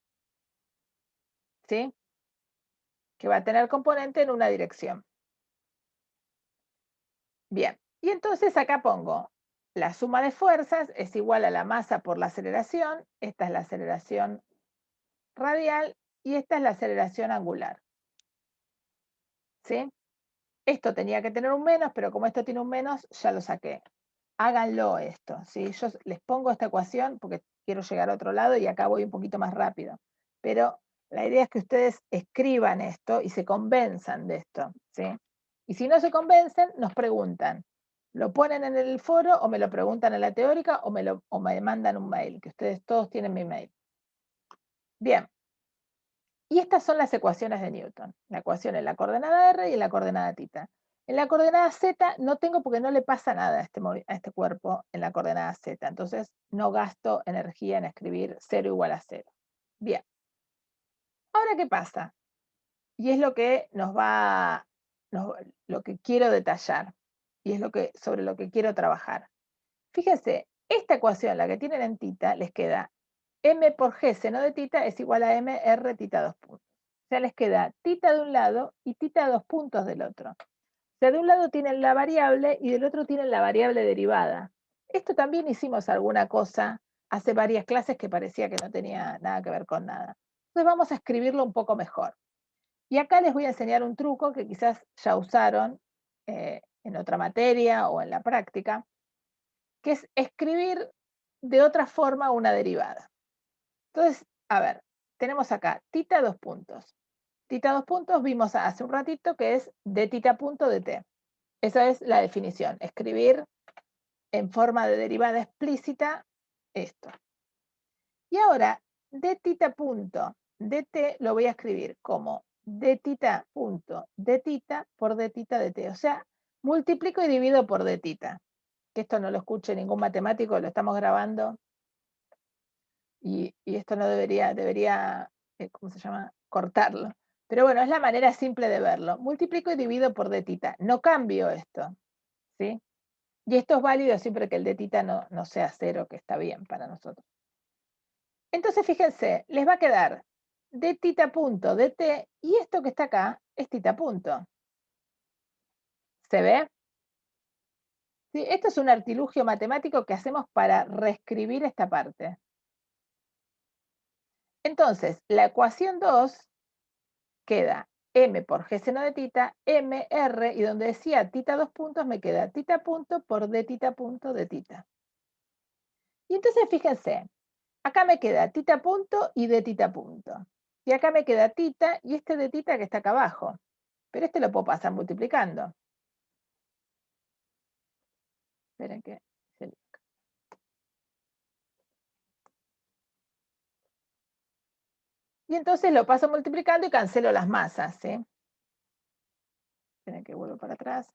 ¿sí? Que va a tener componente en una dirección. Bien, y entonces acá pongo la suma de fuerzas es igual a la masa por la aceleración, esta es la aceleración radial y esta es la aceleración angular, ¿sí? Esto tenía que tener un menos, pero como esto tiene un menos, ya lo saqué. Háganlo esto, ¿sí? Yo les pongo esta ecuación porque quiero llegar a otro lado y acá voy un poquito más rápido. Pero la idea es que ustedes escriban esto y se convenzan de esto, ¿sí? Y si no se convencen, nos preguntan. Lo ponen en el foro o me lo preguntan en la teórica o me mandan un mail, que ustedes todos tienen mi mail. Bien. Y estas son las ecuaciones de Newton. La ecuación en la coordenada R y en la coordenada θ. En la coordenada Z no tengo porque no le pasa nada a este cuerpo en la coordenada Z. Entonces no gasto energía en escribir 0 igual a 0. Bien. Ahora, ¿qué pasa? Y es lo que lo que quiero detallar. Y es sobre lo que quiero trabajar. Fíjense, esta ecuación, la que tienen en θ, les queda m por g seno de θ es igual a m r θ 2 puntos. O sea, les queda θ de un lado y θ 2 puntos del otro. O sea, de un lado tienen la variable y del otro tienen la variable derivada. Esto también hicimos alguna cosa hace varias clases que parecía que no tenía nada que ver con nada. Entonces vamos a escribirlo un poco mejor. Y acá les voy a enseñar un truco que quizás ya usaron en otra materia o en la práctica, que es escribir de otra forma una derivada. Entonces, a ver, tenemos acá tita 2 puntos. Tita 2 puntos vimos hace un ratito que es d tita punto dt. Esa es la definición, escribir en forma de derivada explícita esto. Y ahora, d tita punto dt lo voy a escribir como d tita punto d tita por d tita dt. O sea, multiplico y divido por d tita. Que esto no lo escuche ningún matemático, lo estamos grabando. Y esto no debería, ¿cómo se llama? Cortarlo. Pero bueno, es la manera simple de verlo. Multiplico y divido por d tita. No cambio esto, ¿sí? Y esto es válido siempre que el d tita no sea 0, que está bien para nosotros. Entonces, fíjense, les va a quedar d tita punto dt, y esto que está acá es tita punto. ¿Se ve? ¿Sí? Esto es un artilugio matemático que hacemos para reescribir esta parte. Entonces, la ecuación 2 queda m por g seno de tita, mr, y donde decía tita 2 puntos me queda tita punto por d tita punto de tita. Y entonces fíjense, acá me queda tita punto y d tita punto. Y acá me queda tita y este de tita que está acá abajo. Pero este lo puedo pasar multiplicando. Esperen que se le... Y entonces lo paso multiplicando y cancelo las masas, ¿sí? Esperen que vuelvo para atrás.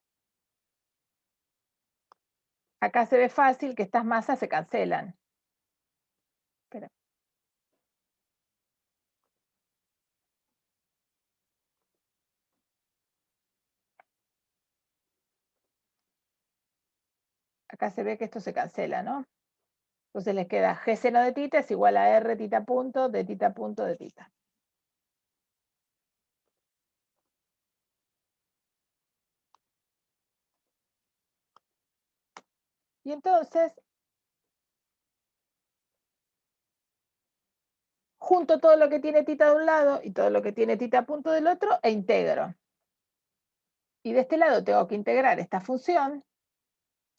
Acá se ve fácil que estas masas se cancelan. Espera. Acá se ve que esto se cancela, ¿no? Entonces les queda g seno de tita es igual a r tita punto de tita punto de tita. Y entonces, junto todo lo que tiene tita de un lado y todo lo que tiene tita punto del otro e integro. Y de este lado tengo que integrar esta función,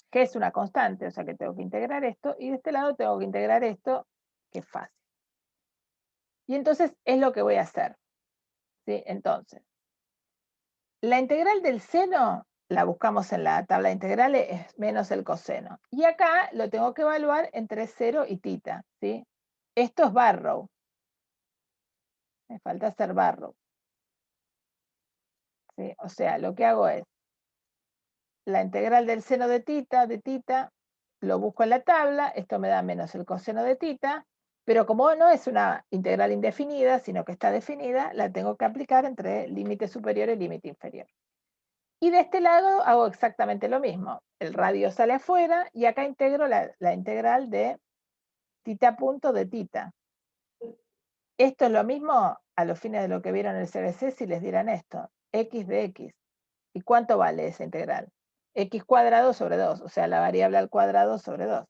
que es una constante, o sea que tengo que integrar esto, y de este lado tengo que integrar esto, que es fácil. Y entonces es lo que voy a hacer. ¿Sí? Entonces, la integral del seno la buscamos en la tabla de integrales, es menos el coseno. Y acá lo tengo que evaluar entre 0 y tita, ¿sí? Esto es Barrow. Me falta hacer Barrow. ¿Sí? O sea, lo que hago es, la integral del seno de tita, lo busco en la tabla, esto me da menos el coseno de tita, pero como no es una integral indefinida, sino que está definida, la tengo que aplicar entre límite superior y límite inferior. Y de este lado hago exactamente lo mismo. El radio sale afuera y acá integro la integral de tita punto de tita. Esto es lo mismo a los fines de lo que vieron en el CBC si les dieran esto, x de x. ¿Y cuánto vale esa integral? X cuadrado sobre 2, o sea, la variable al cuadrado sobre 2.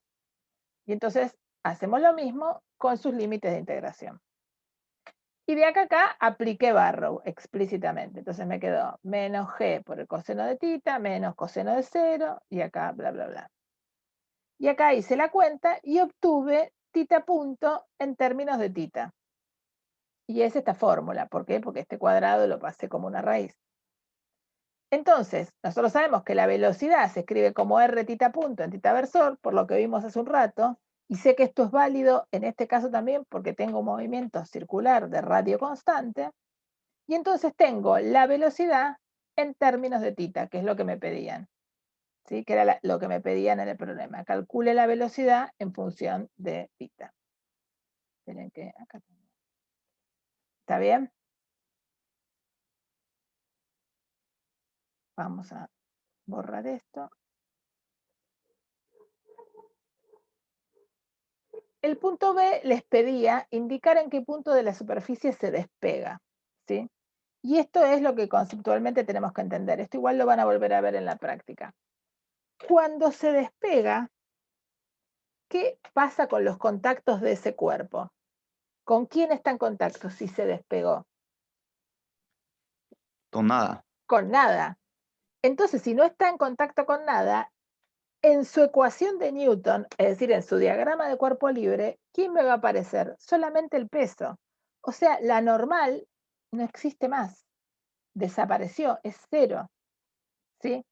Y entonces hacemos lo mismo con sus límites de integración. Y de acá a acá apliqué Barrow explícitamente. Entonces me quedó menos g por el coseno de tita, menos coseno de 0, y acá bla, bla, bla. Y acá hice la cuenta y obtuve tita punto en términos de tita. Y es esta fórmula. ¿Por qué? Porque este cuadrado lo pasé como una raíz. Entonces, nosotros sabemos que la velocidad se escribe como r tita punto en tita versor, por lo que vimos hace un rato, y sé que esto es válido en este caso también porque tengo un movimiento circular de radio constante, y entonces tengo la velocidad en términos de tita, que es lo que me pedían, ¿sí? Que era lo que me pedían en el problema. Calcule la velocidad en función de tita. Miren que acá tengo. ¿Está bien? Vamos a borrar esto. El punto B les pedía indicar en qué punto de la superficie se despega, ¿sí? Y esto es lo que conceptualmente tenemos que entender. Esto igual lo van a volver a ver en la práctica. Cuando se despega, ¿qué pasa con los contactos de ese cuerpo? ¿Con quién está en contacto si se despegó? Con nada. Con nada. Entonces, si no está en contacto con nada, En su ecuación de Newton, es decir, en su diagrama de cuerpo libre, ¿quién me va a aparecer? Solamente el peso. O sea, la normal no existe más. Desapareció, es cero. ¿Sí?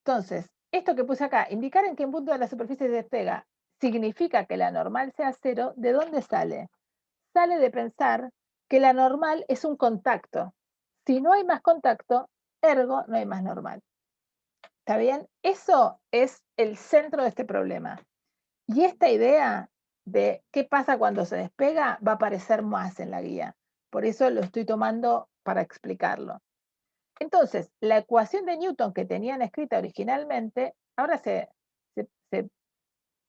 Entonces, esto que puse acá, indicar en qué punto de la superficie se despega, significa que la normal sea cero. ¿De dónde sale? Sale de pensar que la normal es un contacto. Si no hay más contacto, ergo no hay más normal. ¿Está bien? Eso es el centro de este problema. Y esta idea de qué pasa cuando se despega va a aparecer más en la guía. Por eso lo estoy tomando para explicarlo. Entonces, la ecuación de Newton que tenían escrita originalmente, ahora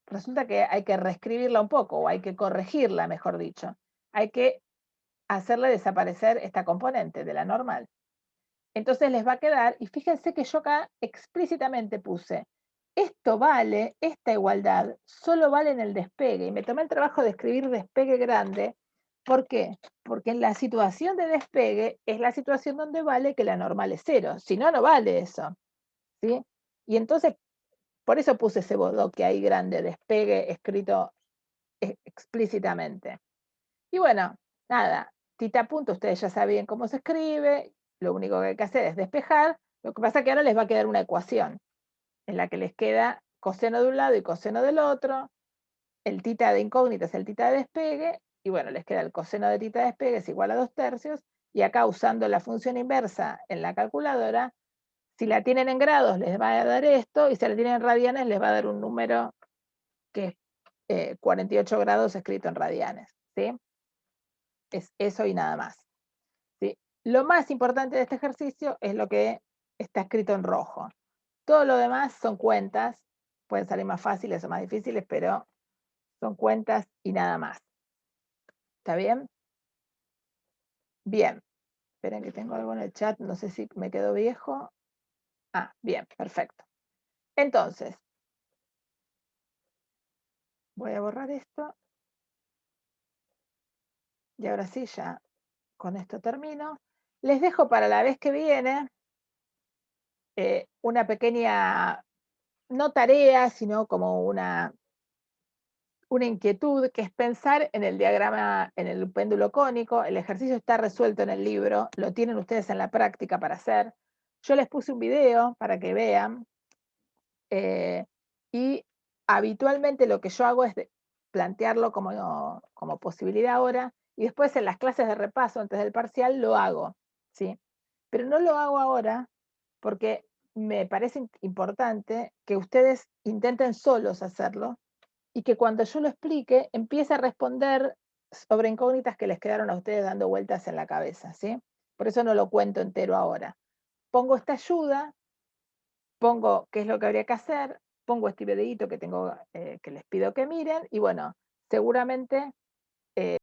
resulta que hay que reescribirla un poco, o hay que corregirla, mejor dicho. Hay que hacerle desaparecer esta componente de la normal. Entonces les va a quedar, y fíjense que yo acá explícitamente puse, esto vale, esta igualdad, solo vale en el despegue. Y me tomé el trabajo de escribir despegue grande. ¿Por qué? Porque en la situación de despegue es la situación donde vale que la normal es cero. Si no, no vale eso. ¿Sí? Y entonces, por eso puse ese bodoque ahí grande, despegue, escrito explícitamente. Y bueno, nada, tita punto, ustedes ya sabían cómo se escribe, lo único que hay que hacer es despejar. Lo que pasa es que ahora les va a quedar una ecuación en la que les queda coseno de un lado y coseno del otro, el tita de incógnita es el tita de despegue, y bueno, les queda el coseno de tita de despegue es igual a 2/3, y acá usando la función inversa en la calculadora, si la tienen en grados les va a dar esto, y si la tienen en radianes les va a dar un número que es 48 grados escrito en radianes, ¿sí? Es eso y nada más. ¿Sí? Lo más importante de este ejercicio es lo que está escrito en rojo. Todo lo demás son cuentas, pueden salir más fáciles o más difíciles, pero son cuentas y nada más. ¿Está bien? Bien. Esperen que tengo algo en el chat, no sé si me quedó viejo. Ah, bien, perfecto. Entonces, voy a borrar esto. Y ahora sí, ya con esto termino. Les dejo para la vez que viene una pequeña, no tarea, sino como una inquietud, que es pensar en el diagrama, en el péndulo cónico. El ejercicio está resuelto en el libro, lo tienen ustedes en la práctica para hacer. Yo les puse un video para que vean. Y habitualmente lo que yo hago es plantearlo como posibilidad ahora, y después en las clases de repaso antes del parcial lo hago, ¿sí? Pero no lo hago ahora porque me parece importante que ustedes intenten solos hacerlo, y que cuando yo lo explique empiece a responder sobre incógnitas que les quedaron a ustedes dando vueltas en la cabeza, ¿sí? Por eso no lo cuento entero ahora. Pongo esta ayuda, pongo qué es lo que habría que hacer, pongo este videíto que tengo, que les pido que miren, y bueno, seguramente